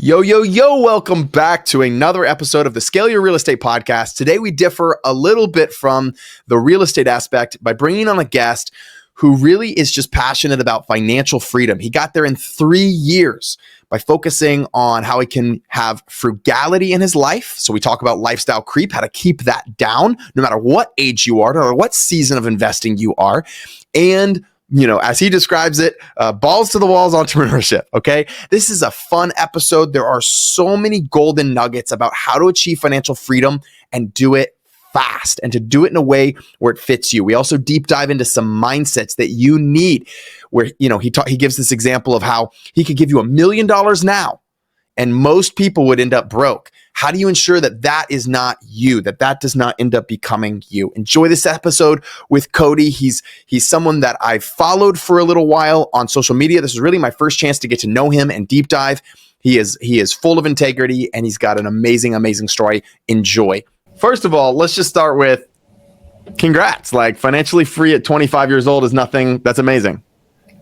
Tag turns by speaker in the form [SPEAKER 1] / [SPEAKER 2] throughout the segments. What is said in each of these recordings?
[SPEAKER 1] Yo, yo, yo, welcome back to another episode of the Scale Your Real Estate Podcast. Today, we differ a little bit from the real estate aspect by bringing on a guest who really is just passionate about financial freedom. He got there in 3 years by focusing on how he can have frugality in his life. So we talk about lifestyle creep, how to keep that down, no matter what age you are, no matter what season of investing you are. And as he describes it, balls to the walls entrepreneurship. Okay. This is a fun episode. There are so many golden nuggets about how to achieve financial freedom and do it fast and to do it in a way where it fits you. We also deep dive into some mindsets that you need where, he gives this example of how he could give you $1 million now and most people would end up broke. How do you ensure that that is not you, that does not end up becoming you? Enjoy this episode with Cody. He's someone that I've followed for a little while on social media. This is really my first chance to get to know him and deep dive. He is full of integrity and he's got an amazing, amazing story. Enjoy. First of all, let's just start with congrats. Like financially free at 25 years old is nothing. That's amazing.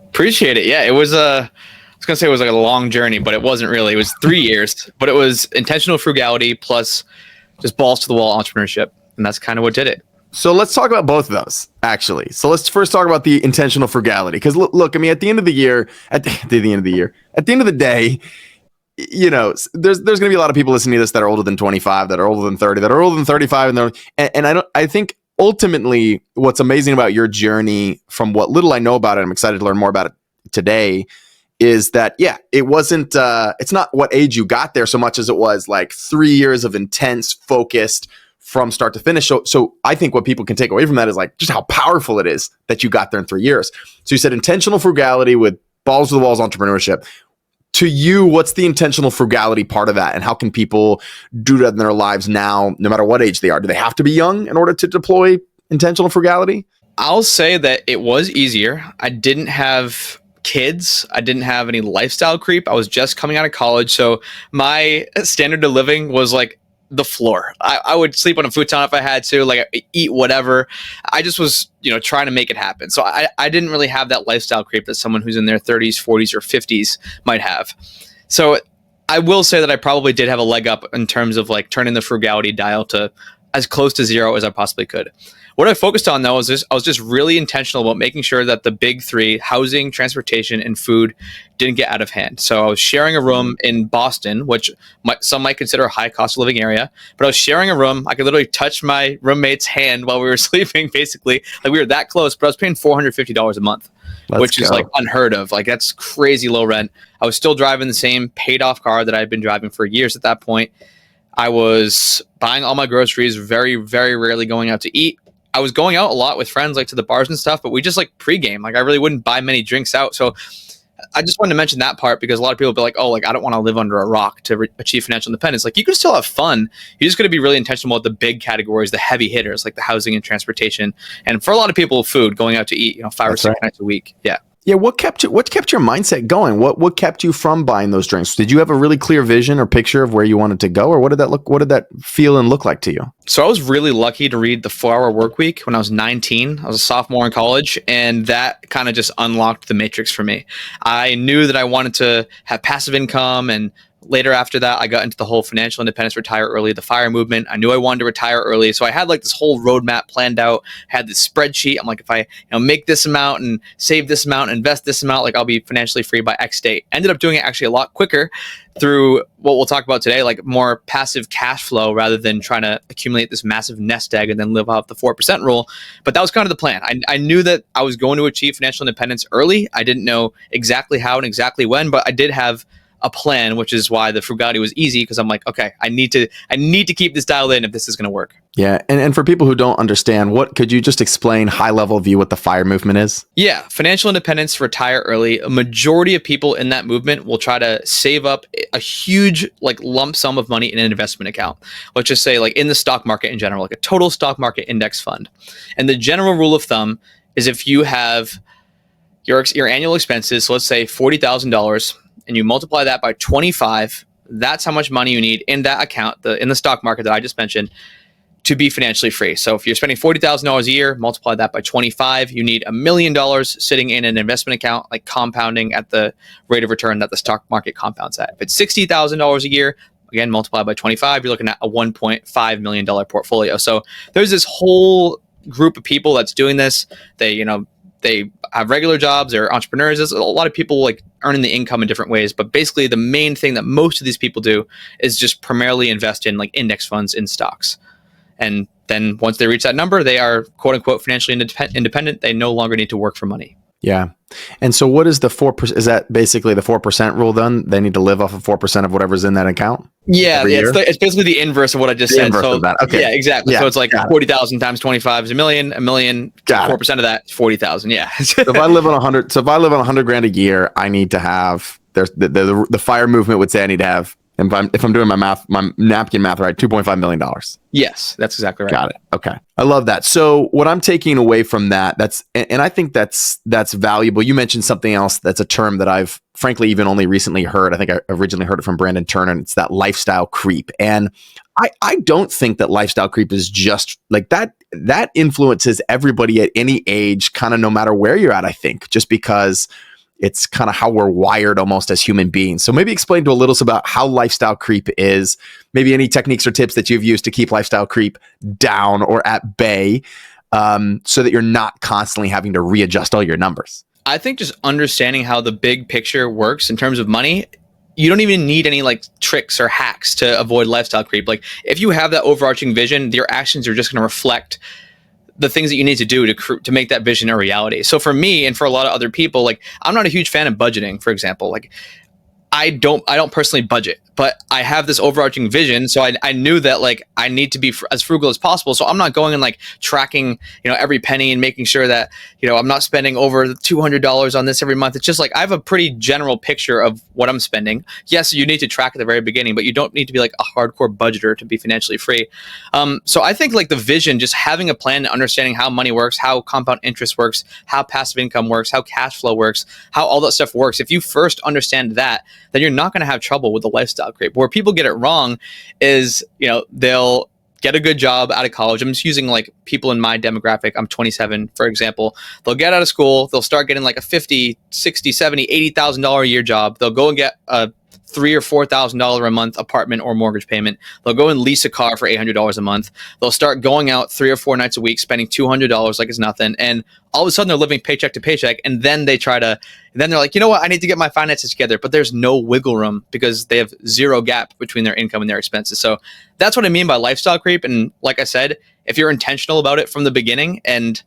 [SPEAKER 2] Appreciate it. Yeah, it was I was going to say it was like a long journey, but it wasn't really. It was 3 years, but it was intentional frugality plus just balls to the wall entrepreneurship. And that's kind of what did it.
[SPEAKER 1] So let's talk about both of those, actually. So let's first talk about the intentional frugality. Because look, I mean, at the end of the day, there's going to be a lot of people listening to this that are older than 25, that are older than 30, that are older than 35. And I think ultimately what's amazing about your journey from what little I know about it, I'm excited to learn more about it today, is that, it wasn't, it's not what age you got there so much as it was like 3 years of intense, focused from start to finish. So I think what people can take away from that is like just how powerful it is that you got there in 3 years. So you said intentional frugality with balls to the walls entrepreneurship. To you, what's the intentional frugality part of that? And how can people do that in their lives now, no matter what age they are? Do they have to be young in order to deploy intentional frugality?
[SPEAKER 2] I'll say that it was easier. I didn't have kids. I didn't have any lifestyle creep. I was just coming out of college. So my standard of living was like the floor. I would sleep on a futon if I had to, like eat whatever. I just was, trying to make it happen. So I didn't really have that lifestyle creep that someone who's in their 30s, 40s, or 50s might have. So I will say that I probably did have a leg up in terms of like turning the frugality dial to as close to zero as I possibly could. What I focused on, though, is I was just really intentional about making sure that the big three, housing, transportation, and food, didn't get out of hand. So I was sharing a room in Boston, which some might consider a high cost of living area, but I was sharing a room. I could literally touch my roommate's hand while we were sleeping, basically. Like we were that close, but I was paying $450 a month, which is like unheard of. Like that's crazy low rent. I was still driving the same paid off car that I had been driving for years at that point. I was buying all my groceries, very, very rarely going out to eat. I was going out a lot with friends, like to the bars and stuff, but we just like pregame. Like I really wouldn't buy many drinks out. So I just wanted to mention that part because a lot of people be like, oh, like I don't want to live under a rock to achieve financial independence. Like you can still have fun. You're just going to be really intentional about the big categories, the heavy hitters, like the housing and transportation. And for a lot of people, food, going out to eat, 5 or 6 nights a week. Yeah.
[SPEAKER 1] Yeah, what kept your mindset going? What kept you from buying those drinks? Did you have a really clear vision or picture of where you wanted to go, or what did that feel and look like to you?
[SPEAKER 2] So I was really lucky to read The 4-Hour Workweek when I was 19. I was a sophomore in college, and that kind of just unlocked the matrix for me. I knew that I wanted to have passive income, and later after that, I got into the whole financial independence, retire early, the FIRE movement. I knew I wanted to retire early. So I had like this whole roadmap planned out, had this spreadsheet. I'm like, if I make this amount and save this amount, and invest this amount, like I'll be financially free by X date. Ended up doing it actually a lot quicker through what we'll talk about today, like more passive cash flow rather than trying to accumulate this massive nest egg and then live off the 4% rule. But that was kind of the plan. I knew that I was going to achieve financial independence early. I didn't know exactly how and exactly when, but I did have a plan, which is why the frugality was easy, because I'm like, okay, I need to keep this dialed in if this is going to work.
[SPEAKER 1] Yeah. And for people who don't understand, could you just explain high level view what the FIRE movement is?
[SPEAKER 2] Yeah. Financial independence, retire early. A majority of people in that movement will try to save up a huge like lump sum of money in an investment account. Let's just say like in the stock market in general, like a total stock market index fund. And the general rule of thumb is if you have your annual expenses, so let's say $40,000, and you multiply that by 25, that's how much money you need in that account, in the stock market that I just mentioned, to be financially free. So if you're spending $40,000 a year, multiply that by 25, you need $1 million sitting in an investment account, like compounding at the rate of return that the stock market compounds at. If it's $60,000 a year, again, multiply by 25, you're looking at a $1.5 million portfolio. So there's this whole group of people that's doing this. They have regular jobs, they're entrepreneurs. There's a lot of people like earning the income in different ways, but basically the main thing that most of these people do is just primarily invest in like index funds in stocks. And then once they reach that number, they are quote unquote financially independent. They no longer need to work for money.
[SPEAKER 1] Yeah. And so what is the 4%? Is that basically the 4% rule then? They need to live off of 4% of whatever's in that account?
[SPEAKER 2] Yeah. It's basically the inverse of what I just said. So,
[SPEAKER 1] okay.
[SPEAKER 2] Yeah, exactly. Yeah, so it's like 40,000 times 25 is a million, 4% of that is 40,000. Yeah.
[SPEAKER 1] So if I live on 100 grand a year, I need to have, the FIRE movement would say I need to have, if I'm doing my napkin math right, $2.5 million.
[SPEAKER 2] Yes, that's exactly right.
[SPEAKER 1] Got it. Okay. I love that. So what I'm taking away from that, and I think that's valuable. You mentioned something else that's a term that I've frankly even only recently heard. I think I originally heard it from Brandon Turner, and it's that lifestyle creep. And I don't think that lifestyle creep is just like that. That influences everybody at any age, kind of no matter where you're at, I think, just because it's kind of how we're wired almost as human beings. So maybe explain to a little about how lifestyle creep is, maybe any techniques or tips that you've used to keep lifestyle creep down or at bay, so that you're not constantly having to readjust all your numbers.
[SPEAKER 2] I think just understanding how the big picture works in terms of money, you don't even need any like tricks or hacks to avoid lifestyle creep. Like if you have that overarching vision, your actions are just going to reflect the things that you need to do to make that vision a reality. So for me and for a lot of other people, like I'm not a huge fan of budgeting, for example. Like I don't personally budget, but I have this overarching vision. So I knew that like I need to be as frugal as possible. So I'm not going and like tracking, every penny and making sure that, I'm not spending over $200 on this every month. It's just like I have a pretty general picture of what I'm spending. Yes, you need to track at the very beginning, but you don't need to be like a hardcore budgeter to be financially free. So I think like the vision, just having a plan and understanding how money works, how compound interest works, how passive income works, how cash flow works, how all that stuff works. If you first understand that, then you're not going to have trouble with the lifestyle creep. Where people get it wrong is, they'll get a good job out of college. I'm just using like people in my demographic. I'm 27, for example. They'll get out of school. They'll start getting like a $50, $60, $70, $80,000 a year job. They'll go and get a $3,000 or $4,000 a month apartment or mortgage payment. They'll go and lease a car for $800 a month. They'll start going out 3 or 4 nights a week, spending $200 like it's nothing. And all of a sudden they're living paycheck to paycheck. And then they're like, you know what? I need to get my finances together. But there's no wiggle room because they have zero gap between their income and their expenses. So that's what I mean by lifestyle creep. And like I said, if you're intentional about it from the beginning and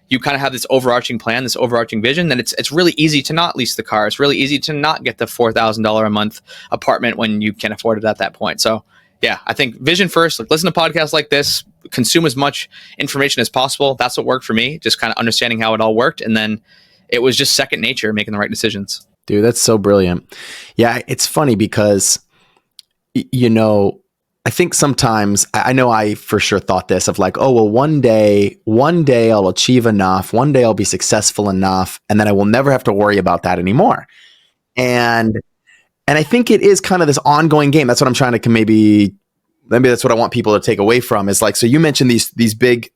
[SPEAKER 2] you kind of have this overarching plan, this overarching vision, then it's really easy to not lease the car. It's really easy to not get the $4,000 a month apartment when you can afford it at that point. So yeah, I think vision first, like listen to podcasts like this, consume as much information as possible. That's what worked for me, just kind of understanding how it all worked. And then it was just second nature, making the right decisions.
[SPEAKER 1] Dude, that's so brilliant. Yeah, it's funny because, I think sometimes I know I for sure thought this of like, oh, well, one day I'll achieve enough. One day I'll be successful enough. And then I will never have to worry about that anymore. And I think it is kind of this ongoing game. That's what I'm trying to maybe that's what I want people to take away from is like, so you mentioned these big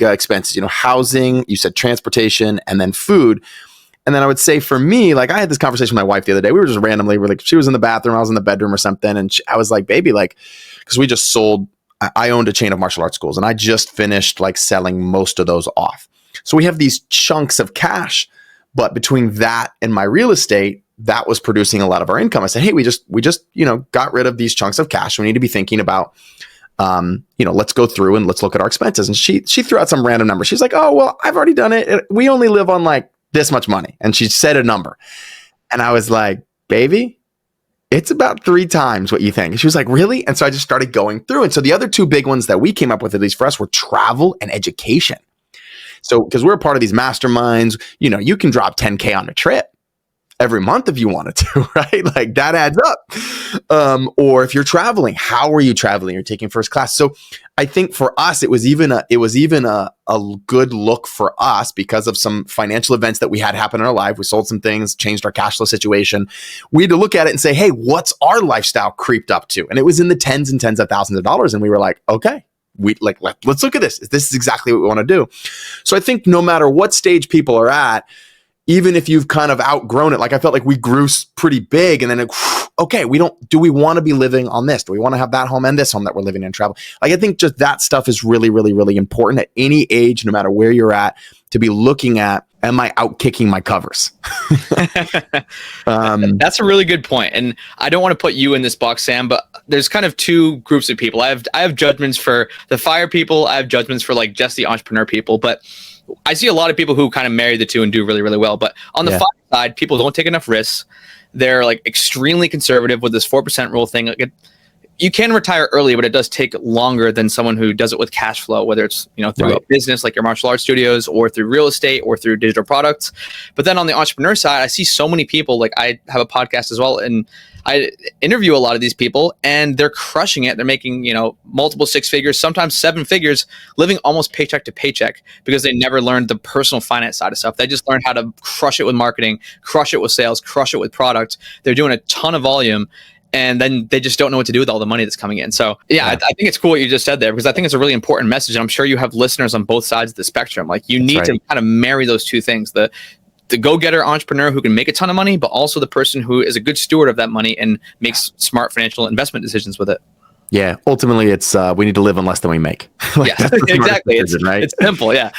[SPEAKER 1] expenses, housing, you said transportation, and then food. And then I would say for me, like I had this conversation with my wife the other day. We were just randomly, she was in the bathroom, I was in the bedroom or something. And I was like, baby, like, because we just sold, I owned a chain of martial arts schools and I just finished like selling most of those off. So we have these chunks of cash, but between that and my real estate, that was producing a lot of our income. I said, hey, we just got rid of these chunks of cash. We need to be thinking about, let's go through and let's look at our expenses. And she threw out some random number. She's like, oh, well, I've already done it. We only live on like this much money. And she said a number. And I was like, baby, it's about 3 times what you think. And she was like, really? And so I just started going through. And so the other 2 big ones that we came up with, at least for us, were travel and education. So, because we're a part of these masterminds, you can drop 10K on a trip every month if you wanted to, right? Like that adds up. Or if you're traveling, how are you traveling? You're taking first class. So I think for us, it was even a good look for us because of some financial events that we had happen in our life. We sold some things, changed our cash flow situation. We had to look at it and say, hey, what's our lifestyle creeped up to? And it was in the tens and tens of thousands of dollars. And we were like, okay, let's look at this. This is exactly what we want to do. So I think no matter what stage people are at, even if you've kind of outgrown it, like I felt like we grew pretty big, and then okay, do we want to be living on this? Do we want to have that home and this home that we're living in and travel? Like, I think just that stuff is really, really, really important at any age, no matter where you're at, to be looking at, am I out kicking my covers?
[SPEAKER 2] That's a really good point. And I don't want to put you in this box, Sam, but there's kind of two groups of people. I have judgments for the FIRE people. I have judgments for like just the entrepreneur people, but I see a lot of people who kind of marry the two and do really, really well. But on the FIRE side, people don't take enough risks. They're like extremely conservative with this 4% rule thing. Like you can retire early, but it does take longer than someone who does it with cash flow, whether it's through a business like your martial arts studios, or through real estate, or through digital products. But then on the entrepreneur side, I see so many people. Like I have a podcast as well, and I interview a lot of these people, and they're crushing it. They're making multiple six figures, sometimes seven figures, living almost paycheck to paycheck because they never learned the personal finance side of stuff. They just learned how to crush it with marketing, crush it with sales, crush it with product. They're doing a ton of volume, and then they just don't know what to do with all the money that's coming in. So I think it's cool what you just said there, because I think it's a really important message. And I'm sure you have listeners on both sides of the spectrum. Like you need to kind of marry those two things, the go-getter entrepreneur who can make a ton of money, but also the person who is a good steward of that money and makes smart financial investment decisions with it.
[SPEAKER 1] Yeah. Ultimately, it's we need to live on less than we make.
[SPEAKER 2] Exactly. It's simple. Yeah.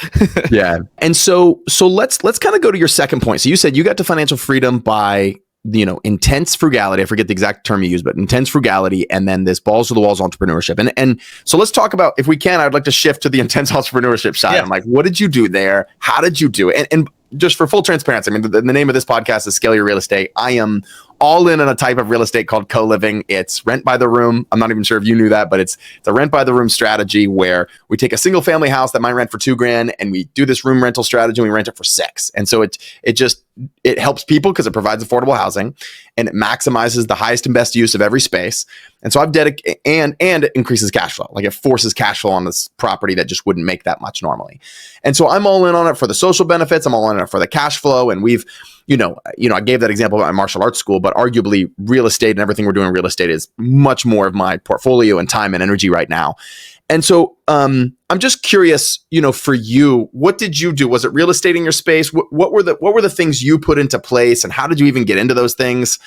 [SPEAKER 1] Yeah. And so let's kind of go to your second point. So you said you got to financial freedom by intense frugality. I forget the exact term you used, but intense frugality, and then this balls to the walls entrepreneurship. And so let's talk about, if we can, I'd like to shift to the intense entrepreneurship side. Yeah. I'm like, what did you do there? How did you do it? And just for full transparency, I mean, the name of this podcast is Scale Your Real Estate. I am all in on a type of real estate called co-living. It's rent by the room. I'm not even sure if you knew that, but it's a rent by the room strategy where we take a single family house that might rent for $2,000, and we do this room rental strategy and we rent it for $6,000. And so it helps people because it provides affordable housing, and it maximizes the highest and best use of every space. And so I've dedicated, and it increases cash flow. Like it forces cash flow on this property that just wouldn't make that much normally. And so I'm all in on it for the social benefits. I'm all in on it for the cash flow. And we've, I gave that example about my martial arts school, but arguably real estate and everything we're doing in real estate is much more of my portfolio and time and energy right now. And so I'm just curious, for you, what did you do? Was it real estate in your space? What were the things you put into place, and how did you even get into those things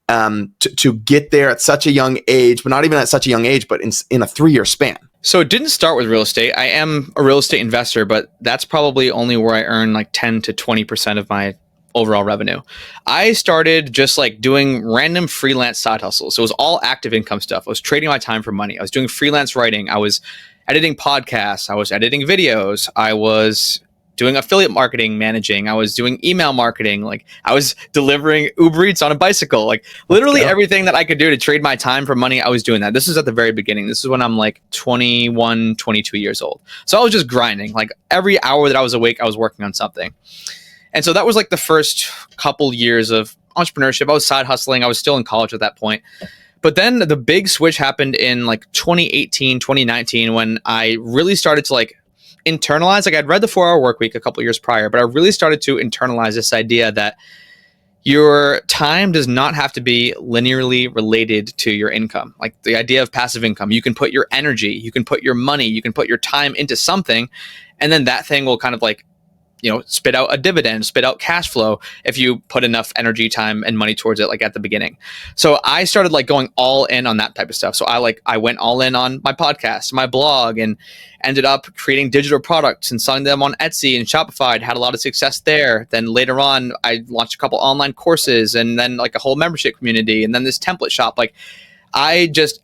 [SPEAKER 1] to get there at such a young age, but not even at such a young age, but in a 3-year span?
[SPEAKER 2] So it didn't start with real estate. I am a real estate investor, but that's probably only where I earn like 10 to 20% of my overall revenue. I started just like doing random freelance side hustles. So it was all active income stuff. I was trading my time for money. I was doing freelance writing. I was editing podcasts. I was editing videos. I was doing affiliate marketing, managing. I was doing email marketing. Like I was delivering Uber Eats on a bicycle. Like literally everything that I could do to trade my time for money, I was doing that. This is at the very beginning. This is when I'm like 21, 22 years old. So I was just grinding. Like every hour that I was awake, I was working on something. And so that was like the first couple years of entrepreneurship. I was side hustling. I was still in college at that point. But then the big switch happened in like 2018, 2019, when I really started to like internalize. Like I'd read the 4-Hour Workweek a couple years prior, but I really started to internalize this idea that your time does not have to be linearly related to your income. Like the idea of passive income, you can put your energy, you can put your money, you can put your time into something, and then that thing will kind of like spit out a dividend, spit out cash flow if you put enough energy, time, and money towards it, like at the beginning. So I started like going all in on that type of stuff. So I went all in on my podcast, my blog, and ended up creating digital products and selling them on Etsy and Shopify. Had a lot of success there. Then later on, I launched a couple online courses, and then like a whole membership community, and then this template shop. Like I just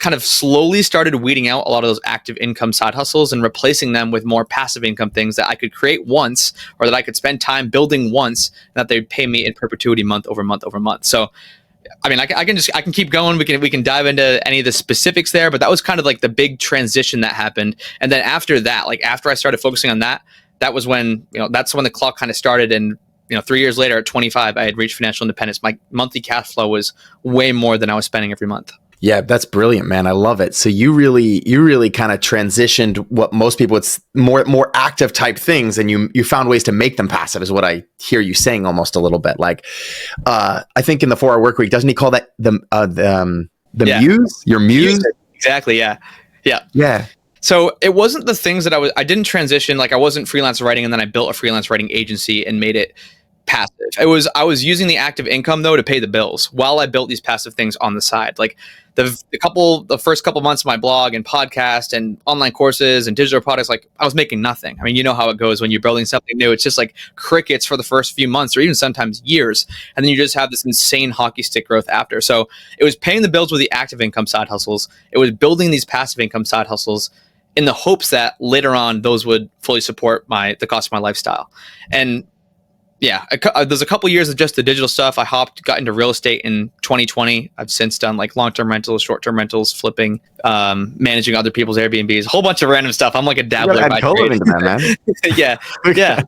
[SPEAKER 2] kind of slowly started weeding out a lot of those active income side hustles and replacing them with more passive income things that I could create once, or that I could spend time building once, and that they'd pay me in perpetuity month over month over month. So, I mean, I can keep going. We can dive into any of the specifics there, but that was kind of like the big transition that happened. And then after that, like after I started focusing on that, that was when, that's when the clock kind of started. And 3 years later at 25, I had reached financial independence. My monthly cash flow was way more than I was spending every month.
[SPEAKER 1] Yeah, that's brilliant, man. I love it. So you really kind of transitioned what most people, it's more active type things, and you found ways to make them passive, is what I hear you saying almost a little bit. Like, I think in the 4-Hour Workweek, doesn't he call that the muse? Your muse?
[SPEAKER 2] Exactly. Yeah.
[SPEAKER 1] Yeah.
[SPEAKER 2] So it wasn't the things that I didn't transition, like I wasn't freelance writing and then I built a freelance writing agency and made it passive. I was using the active income though to pay the bills while I built these passive things on the side. Like the first couple months of my blog and podcast and online courses and digital products, like I was making nothing. I mean, you know how it goes when you're building something new. It's just like crickets for the first few months or even sometimes years. And then you just have this insane hockey stick growth after. So it was paying the bills with the active income side hustles. It was building these passive income side hustles in the hopes that later on those would fully support the cost of my lifestyle. And yeah, there's a couple years of just the digital stuff. I got into real estate in 2020. I've since done like long-term rentals, short-term rentals, flipping, managing other people's Airbnbs, a whole bunch of random stuff. I'm like a dabbler by trade.
[SPEAKER 1] To that, man.
[SPEAKER 2] Yeah, yeah.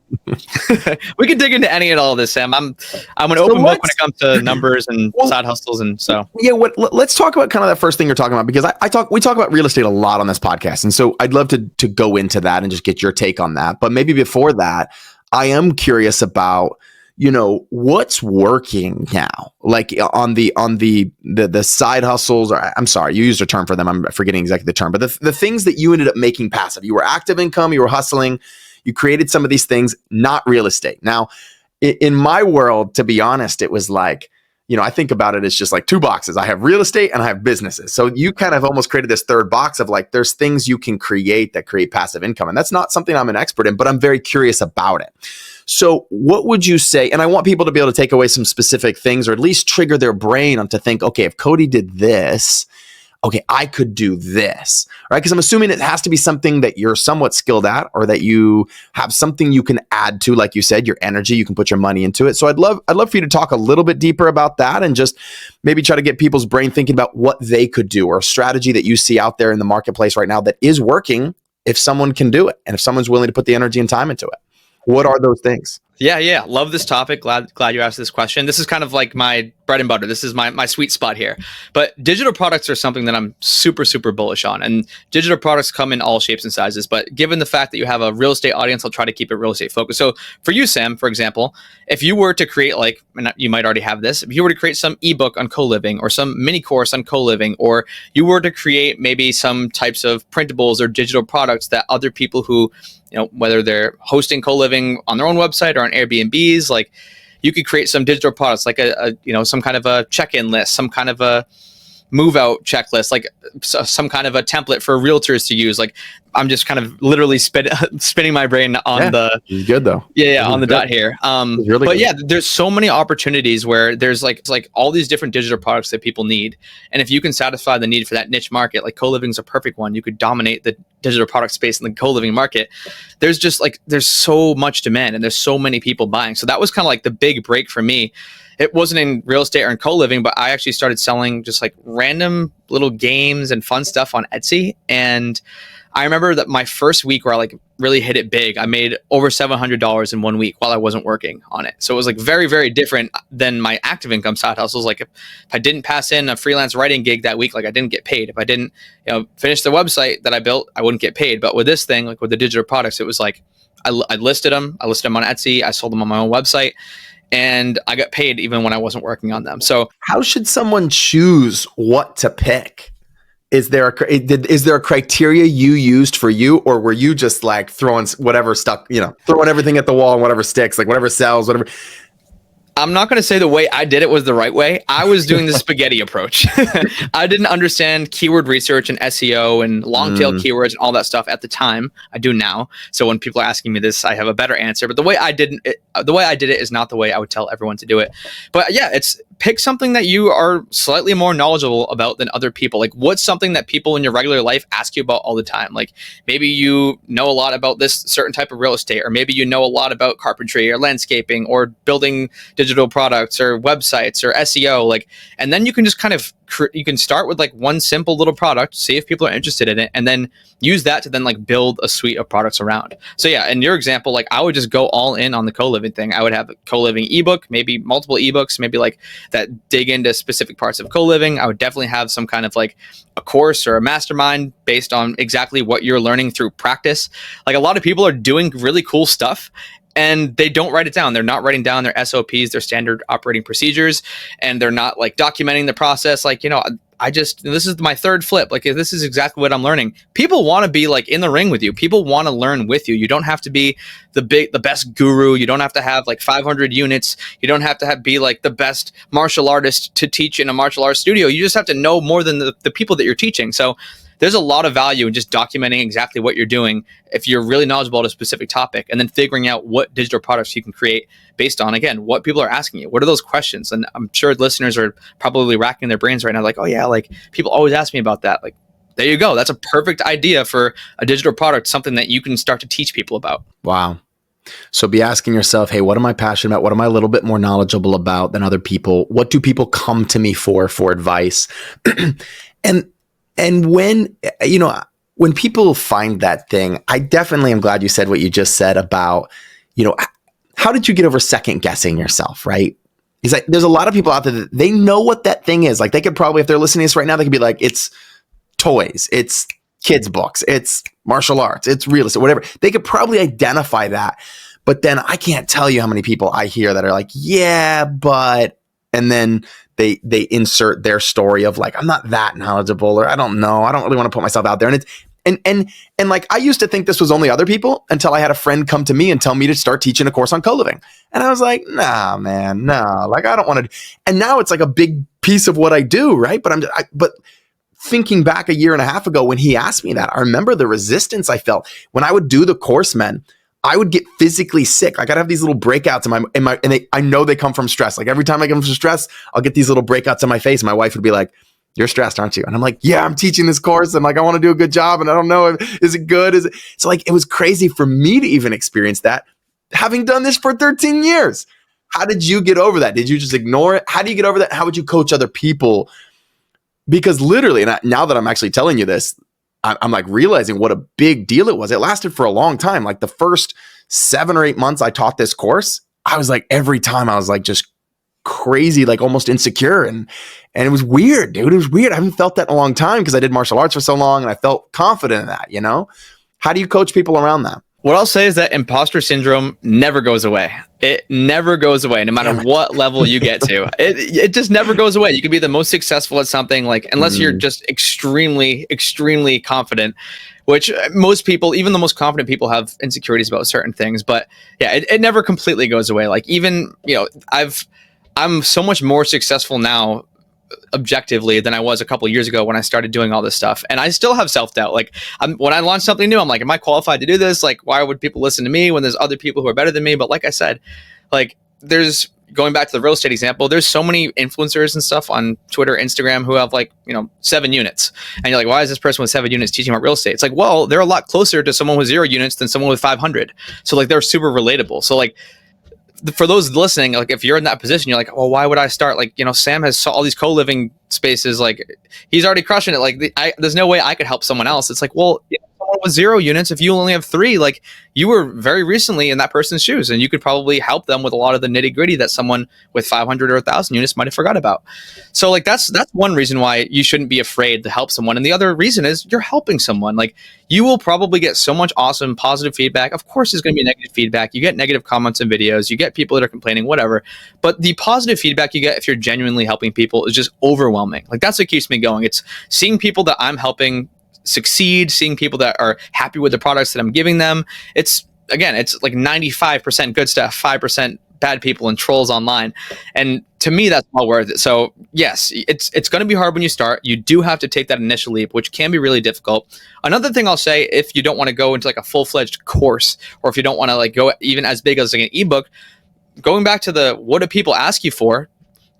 [SPEAKER 2] We can dig into any and all of this, Sam. I'm an open book when it comes to numbers and side hustles, and so
[SPEAKER 1] yeah. Let's talk about kind of that first thing you're talking about, because we talk about real estate a lot on this podcast, and so I'd love to go into that and just get your take on that. But maybe before that, I am curious about, what's working now, like on the side hustles, or I'm sorry, you used a term for them. I'm forgetting exactly the term, but the things that you ended up making passive. You were active income, you were hustling, you created some of these things, not real estate. Now, in my world, to be honest, it was like, I think about it as just like two boxes. I have real estate and I have businesses. So you kind of almost created this third box of like, there's things you can create that create passive income. And that's not something I'm an expert in, but I'm very curious about it. So what would you say? And I want people to be able to take away some specific things, or at least trigger their brain on to think, okay, if Cody did this, okay, I could do this, right? Because I'm assuming it has to be something that you're somewhat skilled at, or that you have something you can add to, like you said, your energy, you can put your money into it. So I'd love for you to talk a little bit deeper about that, and just maybe try to get people's brain thinking about what they could do, or a strategy that you see out there in the marketplace right now that is working if someone can do it, and if someone's willing to put the energy and time into it. What are those things?
[SPEAKER 2] Yeah. Love this topic. Glad you asked this question. This is kind of like my bread and butter. This is my sweet spot here. But digital products are something that I'm super, super bullish on. And digital products come in all shapes and sizes. But given the fact that you have a real estate audience, I'll try to keep it real estate focused. So for you, Sam, for example, if you were to create, like, and you might already have this, if you were to create some ebook on co-living, or some mini course on co-living, or you were to create maybe some types of printables or digital products that other people who, whether they're hosting co-living on their own website or on Airbnbs, like you could create some digital products, like some kind of a check-in list, some kind of a move out checklist, like some kind of a template for realtors to use. Like I'm just kind of literally spinning my brain on the
[SPEAKER 1] good though.
[SPEAKER 2] Yeah, on the dot here.
[SPEAKER 1] Really
[SPEAKER 2] but
[SPEAKER 1] good.
[SPEAKER 2] yeah, there's so many opportunities where there's like all these different digital products that people need. And if you can satisfy the need for that niche market, like co-living is a perfect one. You could dominate the digital product space in the co-living market. There's so much demand and there's so many people buying. So that was kind of like the big break for me. It wasn't in real estate or in co-living, but I actually started selling just like random little games and fun stuff on Etsy. And I remember that my first week where I like really hit it big, I made over $700 in 1 week while I wasn't working on it. So it was like very, very different than my active income side hustles. Like if I didn't pass in a freelance writing gig that week, like I didn't get paid. If I didn't, finish the website that I built, I wouldn't get paid. But with this thing, like with the digital products, it was like I listed them. I listed them on Etsy. I sold them on my own website. And I got paid even when I wasn't working on them. So
[SPEAKER 1] how should someone choose what to pick? Is there a criteria you used for you, or were you just like throwing whatever stuck, throwing everything at the wall and whatever sticks, like whatever sells, whatever?
[SPEAKER 2] I'm not going to say the way I did it was the right way. I was doing the spaghetti approach. I didn't understand keyword research and SEO and long tail keywords and all that stuff at the time. I do now. So when people are asking me this, I have a better answer. But the way I did it is not the way I would tell everyone to do it. But yeah, it's pick something that you are slightly more knowledgeable about than other people. Like what's something that people in your regular life ask you about all the time? Like maybe you know a lot about this certain type of real estate, or maybe you know a lot about carpentry or landscaping or building digital products or websites or SEO, like, and then you can just kind of you can start with like one simple little product, see if people are interested in it, and then use that to then like build a suite of products around. So yeah, in your example, like I would just go all in on the co-living thing. I would have a co-living ebook, maybe multiple ebooks, maybe like that dig into specific parts of co-living. I would definitely have some kind of like a course or a mastermind based on exactly what you're learning through practice. Like a lot of people are doing really cool stuff and they don't write it down. They're not writing down their SOPs, their standard operating procedures, and they're not like documenting the process. Like, this is my third flip. Like, if this is exactly what I'm learning. People want to be like in the ring with you. People want to learn with you. You don't have to be the best guru. You don't have to have like 500 units. You don't have to be like the best martial artist to teach in a martial arts studio. You just have to know more than the people that you're teaching. So there's a lot of value in just documenting exactly what you're doing if you're really knowledgeable about a specific topic, and then figuring out what digital products you can create based on, again, what people are asking you. What are those questions? And I'm sure listeners are probably racking their brains right now, like, oh yeah, like people always ask me about that. Like, there you go. That's a perfect idea for a digital product, something that you can start to teach people about.
[SPEAKER 1] Wow. So be asking yourself, hey, what am I passionate about? What am I a little bit more knowledgeable about than other people? What do people come to me for advice? And when, when people find that thing, I definitely am glad you said what you just said about, how did you get over second guessing yourself, right? He's like, there's a lot of people out there that they know what that thing is. Like, they could probably, if they're listening to this right now, they could be like, it's toys, it's kids' books, it's martial arts, it's real estate, whatever. They could probably identify that. But then I can't tell you how many people I hear that are like, yeah, but, and then they insert their story of like, I'm not that knowledgeable, or I don't know, I don't really want to put myself out there. And it's and like, I used to think this was only other people until I had a friend come to me and tell me to start teaching a course on co-living. And I was like, nah, man, no, like, I don't want to. And now it's like a big piece of what I do, right? But thinking back a year and a half ago when he asked me that, I remember the resistance I felt when I would do the course, men. I would get physically sick. Like, I'd have these little breakouts I know they come from stress. Like, every time I come from stress, I'll get these little breakouts on my face. My wife would be like, you're stressed, aren't you? And I'm like, yeah, I'm teaching this course and like, I want to do a good job. And I don't know, is it good? So like, it was crazy for me to even experience that, having done this for 13 years. How did you get over that? Did you just ignore it? How do you get over that? How would you coach other people? Because literally, and now that I'm actually telling you this, I'm like realizing what a big deal it was. It lasted for a long time. Like, the first 7 or 8 months I taught this course, I was like, every time I was like just crazy, like almost insecure. And it was weird, dude. It was weird. I haven't felt that in a long time because I did martial arts for so long and I felt confident in that, How do you coach people around that?
[SPEAKER 2] What I'll say is that imposter syndrome never goes away. It never goes away, no matter what level you get to. It just never goes away. You can be the most successful at something, like, unless you're just extremely, extremely confident, which most people, even the most confident people, have insecurities about certain things. But yeah, it never completely goes away. Like, even, I'm so much more successful now objectively than I was a couple of years ago when I started doing all this stuff. And I still have self-doubt. Like, when I launch something new, I'm like, am I qualified to do this? Like, why would people listen to me when there's other people who are better than me? But like I said, like, there's, going back to the real estate example, there's so many influencers and stuff on Twitter, Instagram, who have like, 7 units. And you're like, why is this person with 7 units teaching about real estate? It's like, well, they're a lot closer to someone with 0 units than someone with 500. So like, they're super relatable. So like, for those listening, like, if you're in that position, you're like, well, why would I start? Like, Sam has all these co-living spaces. Like, he's already crushing it. Like, there's no way I could help someone else. It's like, well, someone with 0 units, if you only have 3, like, you were very recently in that person's shoes, and you could probably help them with a lot of the nitty gritty that someone with 500 or 1,000 units might have forgot about. So like, that's one reason why you shouldn't be afraid to help someone. And the other reason is you're helping someone. Like, you will probably get so much awesome positive feedback. Of course, there's going to be negative feedback. You get negative comments and videos. You get people that are complaining, whatever. But the positive feedback you get if you're genuinely helping people is just overwhelming. Like, that's what keeps me going. It's seeing people that I'm helping succeed, seeing people that are happy with the products that I'm giving them. It's like 95% good stuff, 5% bad people and trolls online. And to me, that's all worth it. So yes, it's going to be hard when you start. You do have to take that initial leap, which can be really difficult. Another thing I'll say, if you don't want to go into like a full-fledged course, or if you don't want to like go even as big as like an ebook, going back to the, what do people ask you for?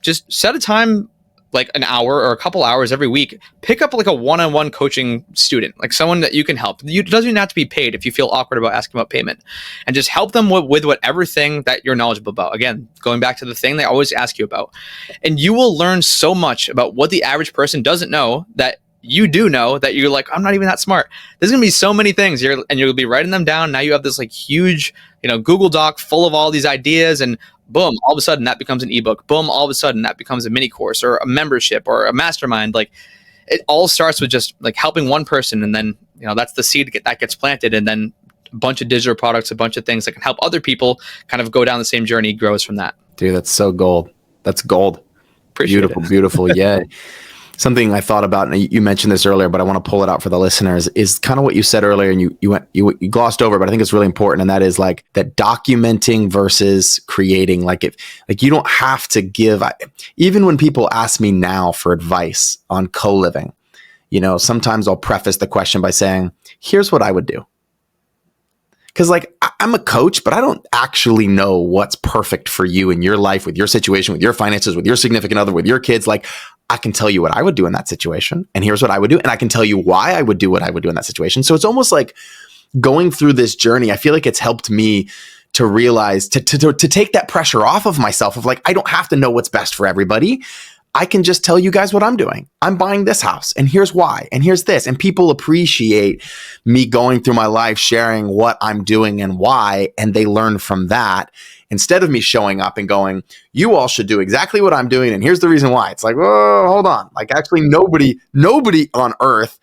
[SPEAKER 2] Just set a time, like an hour or a couple hours every week, pick up like a one-on-one coaching student, like someone that you can help. It doesn't even have to be paid if you feel awkward about asking about payment, and just help them with whatever thing that you're knowledgeable about. Again, going back to the thing they always ask you about. And you will learn so much about what the average person doesn't know that you do know, that you're like, I'm not even that smart. There's going to be so many things and you'll be writing them down. Now you have this like huge, Google Doc full of all these ideas, and boom, all of a sudden that becomes an ebook. Boom, all of a sudden that becomes a mini course or a membership or a mastermind. Like, it all starts with just like helping one person, and then that's the seed that gets planted, and then a bunch of digital products, a bunch of things that can help other people kind of go down the same journey grows from that.
[SPEAKER 1] Dude, that's so gold. That's gold.
[SPEAKER 2] Appreciate
[SPEAKER 1] beautiful,
[SPEAKER 2] it.
[SPEAKER 1] Beautiful. Yeah. something I thought about, and you mentioned this earlier, but I want to pull it out for the listeners, is kind of what you said earlier, and you glossed over, but I think it's really important, and that is like that documenting versus creating. Like you don't have to give. Even when people ask me now for advice on co-living, sometimes I'll preface the question by saying, "Here's what I would do." Because like I'm a coach, but I don't actually know what's perfect for you in your life, with your situation, with your finances, with your significant other, with your kids. Like I can tell you what I would do in that situation, and here's what I would do. And I can tell you why I would do what I would do in that situation. So it's almost like going through this journey. I feel like it's helped me to realize, to take that pressure off of myself of like, I don't have to know what's best for everybody. I can just tell you guys what I'm doing. I'm buying this house, and here's why, and here's this. And people appreciate me going through my life, sharing what I'm doing and why, and they learn from that instead of me showing up and going, you all should do exactly what I'm doing, and here's the reason why. It's like, whoa, hold on. Like actually nobody on earth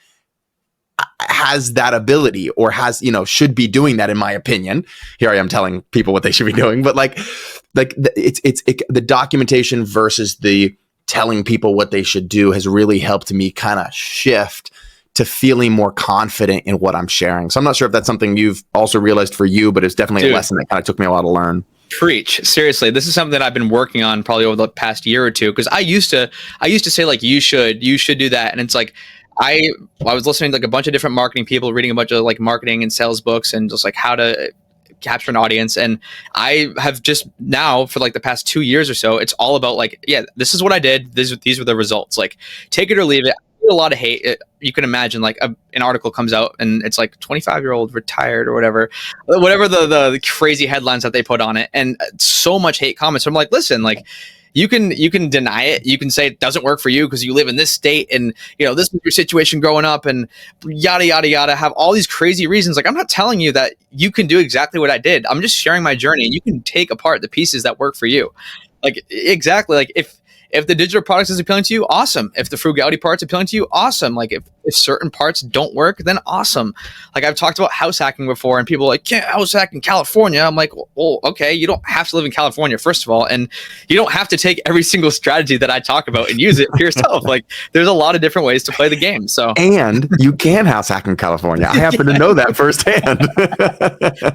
[SPEAKER 1] has that ability or has, should be doing that, in my opinion. Here I am telling people what they should be doing, but it's the documentation versus the telling people what they should do has really helped me kind of shift to feeling more confident in what I'm sharing. So I'm not sure if that's something you've also realized for you, but it's definitely a lesson that kind of took me a while to learn.
[SPEAKER 2] Preach. Seriously, this is something that I've been working on probably over the past year or two, because I used to say like, you should do that. And it's like, I was listening to like a bunch of different marketing people, reading a bunch of like marketing and sales books and just like how to capture an audience. And I have just now for like the past 2 years or so, it's all about like, yeah, this is what I did. These were the results. Like take it or leave it. A lot of hate. You can imagine like an article comes out and it's like 25-year-old retired or whatever the crazy headlines that they put on it, and so much hate comments. So I'm like, listen, like you can deny it. You can say it doesn't work for you because you live in this state and this was your situation growing up and yada yada yada. Have all these crazy reasons. Like I'm not telling you that you can do exactly what I did. I'm just sharing my journey, and you can take apart the pieces that work for you. Like exactly. Like if the digital products is appealing to you, awesome. If the frugality part's appealing to you, awesome. Like if certain parts don't work, then awesome. Like I've talked about house hacking before, and people are like, can't house hack in California. I'm like, well, okay, you don't have to live in California, first of all, and you don't have to take every single strategy that I talk about and use it for yourself. Like there's a lot of different ways to play the game. So
[SPEAKER 1] and you can house hack in California. I happen to know that firsthand.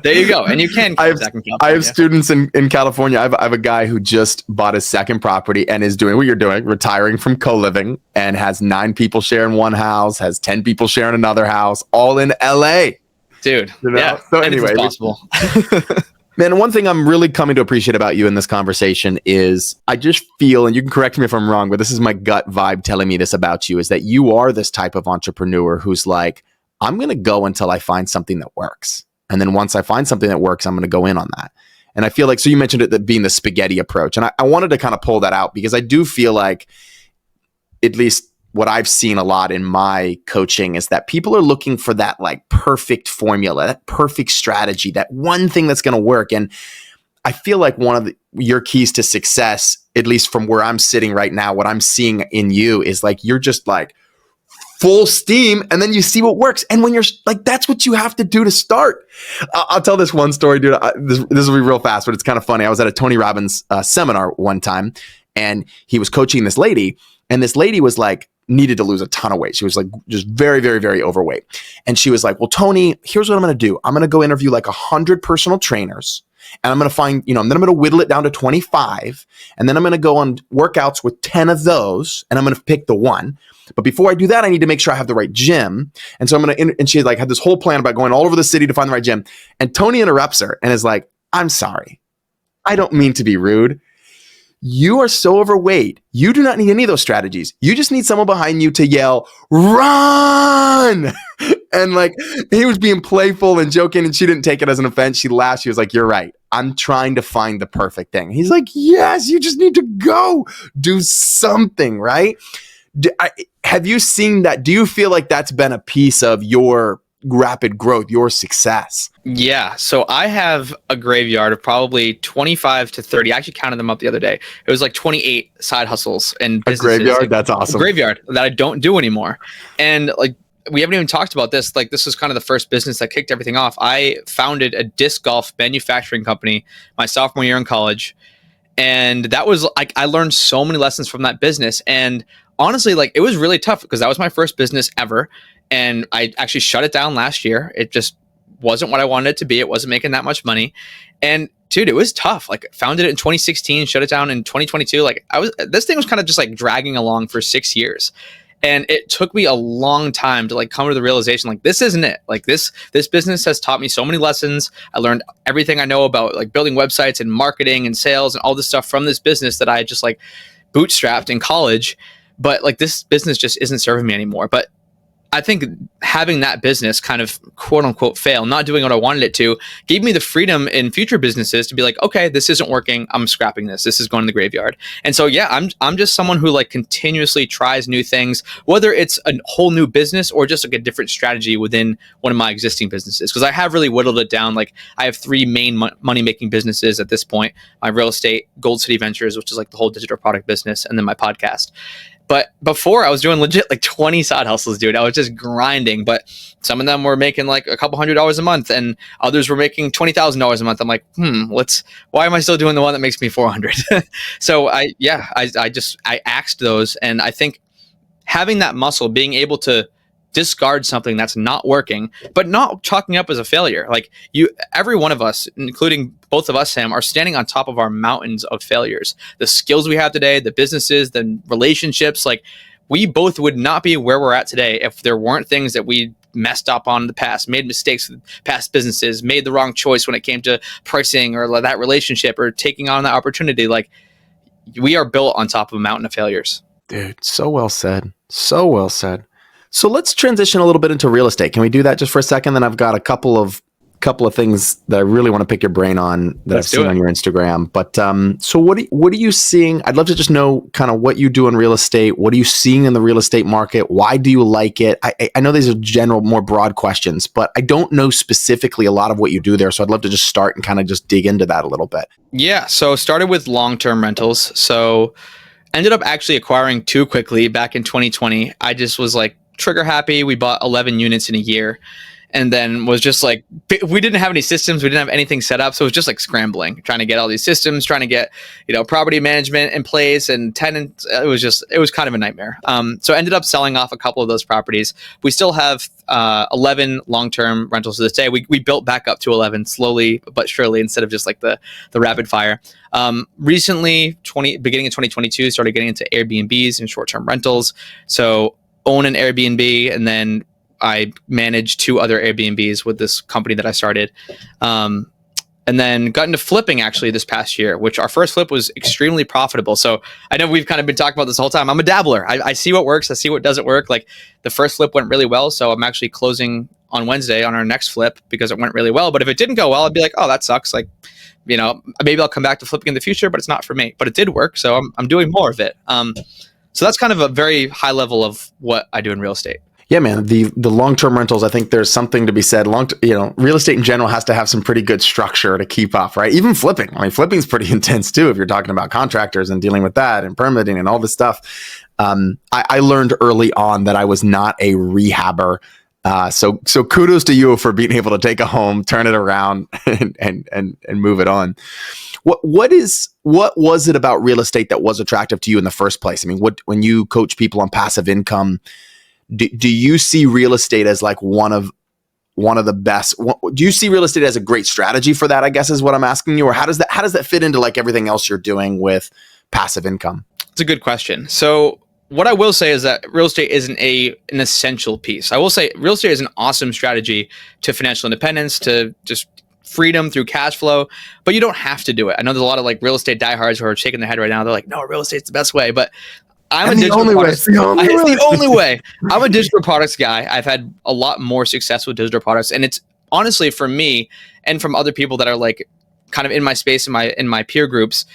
[SPEAKER 2] There you go. And you can house hack in California.
[SPEAKER 1] I have students in California. I have a guy who just bought his second property and is doing what you're doing, retiring from co-living, and has 9 people sharing one house, has 10 people sharing another house, all in LA.
[SPEAKER 2] Dude,
[SPEAKER 1] yeah. So anyway,
[SPEAKER 2] possible.
[SPEAKER 1] Man, one thing I'm really coming to appreciate about you in this conversation is I just feel, and you can correct me if I'm wrong, but this is my gut vibe telling me this about you, is that you are this type of entrepreneur who's like, I'm going to go until I find something that works. And then once I find something that works, I'm going to go in on that. And I feel like, so you mentioned it, that being the spaghetti approach. And I wanted to kind of pull that out because I do feel like, at least what I've seen a lot in my coaching, is that people are looking for that like perfect formula, that perfect strategy, that one thing that's going to work. And I feel like one of your keys to success, at least from where I'm sitting right now, what I'm seeing in you is like, you're just like full steam, and then you see what works. And when you're like, that's what you have to do to start. I'll tell this one story, dude. This will be real fast, but it's kind of funny. I was at a Tony Robbins seminar one time, and he was coaching this lady, and this lady was like, needed to lose a ton of weight. She was like just very, very, very overweight. And she was like, well, Tony, here's what I'm going to do. I'm going to go interview like 100 personal trainers, and I'm going to find, then I'm going to whittle it down to 25. And then I'm going to go on workouts with 10 of those, and I'm going to pick the one. But before I do that, I need to make sure I have the right gym. And so I'm going to, and she like had this whole plan about going all over the city to find the right gym. And Tony interrupts her and is like, I'm sorry. I don't mean to be rude. You are so overweight. You do not need any of those strategies. You just need someone behind you to yell, run. And like, he was being playful and joking, and she didn't take it as an offense. She laughed. She was like, you're right. I'm trying to find the perfect thing. He's like, yes, you just need to go do something, right? Have you seen that? Do you feel like that's been a piece of your rapid growth, your success?
[SPEAKER 2] Yeah. So I have a graveyard of probably 25 to 30. I actually counted them up the other day. It was like 28 side hustles and businesses.
[SPEAKER 1] A graveyard? That's awesome.
[SPEAKER 2] A graveyard that I don't do anymore. And like, we haven't even talked about this. Like, this was kind of the first business that kicked everything off. I founded a disc golf manufacturing company my sophomore year in college. And that was like, I learned so many lessons from that business. And honestly, like it was really tough because that was my first business ever. And I actually shut it down last year. It just wasn't what I wanted it to be. It wasn't making that much money. And dude, it was tough. Like founded it in 2016, shut it down in 2022. Like this thing was kind of just like dragging along for 6 years. And it took me a long time to like come to the realization, like, this isn't it. Like this business has taught me so many lessons. I learned everything I know about like building websites and marketing and sales and all this stuff from this business that I just like bootstrapped in college. But like this business just isn't serving me anymore. But I think having that business kind of quote unquote fail, not doing what I wanted it to, gave me the freedom in future businesses to be like, okay, this isn't working. I'm scrapping this. This is going to the graveyard. And so, yeah, I'm just someone who like continuously tries new things, whether it's a whole new business or just like a different strategy within one of my existing businesses. Because I have really whittled it down. Like I have 3 main money making businesses at this point: my real estate, Gold City Ventures, which is like the whole digital product business, and then my podcast. But before I was doing legit like 20 side hustles, dude. I was just grinding, but some of them were making like a couple $100s a month and others were making $20,000 a month. I'm like, why am I still doing the one that makes me 400? So I axed those. And I think having that muscle, being able to discard something that's not working, but not chalking up as a failure. Like every one of us, including both of us, Sam, are standing on top of our mountains of failures. The skills we have today, the businesses, the relationships, like we both would not be where we're at today if there weren't things that we messed up on in the past, made mistakes with past businesses, made the wrong choice when it came to pricing or that relationship or taking on that opportunity. Like we are built on top of a mountain of failures.
[SPEAKER 1] Dude, so well said. So well said. So let's transition a little bit into real estate. Can we do that just for a second? Then I've got a couple of things that I really want to pick your brain on that I've seen on your Instagram. But so what are you seeing? I'd love to just know kind of what you do in real estate. What are you seeing in the real estate market? Why do you like it? I know these are general, more broad questions, but I don't know specifically a lot of what you do there. So I'd love to just start and kind of just dig into that a little bit.
[SPEAKER 2] Yeah. So started with long-term rentals. So ended up actually acquiring 2 quickly back in 2020. I just was like, trigger happy. We bought 11 units in a year and then was just like, we didn't have any systems. We didn't have anything set up. So it was just like scrambling, trying to get all these systems, trying to get, property management in place and tenants. It was kind of a nightmare. So ended up selling off a couple of those properties. We still have 11 long-term rentals to this day. We built back up to 11 slowly, but surely, instead of just like the rapid fire. Recently, beginning of 2022, started getting into Airbnbs and short-term rentals. So own an Airbnb, and then I managed 2 other Airbnbs with this company that I started. And then got into flipping actually this past year, which our first flip was extremely profitable. So I know we've kind of been talking about this whole time. I'm a dabbler. I see what works. I see what doesn't work. Like the first flip went really well. So I'm actually closing on Wednesday on our next flip because it went really well. But if it didn't go well, I'd be like, oh, that sucks. Like, maybe I'll come back to flipping in the future, but it's not for me. But it did work. So I'm doing more of it. So that's kind of a very high level of what I do in real estate.
[SPEAKER 1] Yeah, man. The long-term rentals, I think there's something to be said. Real estate in general has to have some pretty good structure to keep up, right? Even flipping. I mean, flipping is pretty intense too. If you're talking about contractors and dealing with that and permitting and all this stuff. I learned early on that I was not a rehabber. So kudos to you for being able to take a home, turn it around, and move it on. What was it about real estate that was attractive to you in the first place? I mean, when you coach people on passive income, do you see real estate as like one of the best? Do you see real estate as a great strategy for that? I guess is what I'm asking you. Or how does that fit into like everything else you're doing with passive income?
[SPEAKER 2] It's a good question. So what I will say is that real estate isn't an essential piece. I will say real estate is an awesome strategy to financial independence, to just freedom through cash flow, but you don't have to do it. I know there's a lot of like real estate diehards who are shaking their head right now. They're like, no, real estate's the best way. But I'm a digital products. It's the only way. I'm a digital products guy. I've had a lot more success with digital products. And it's honestly, for me and from other people that are like kind of in my space, in my peer groups,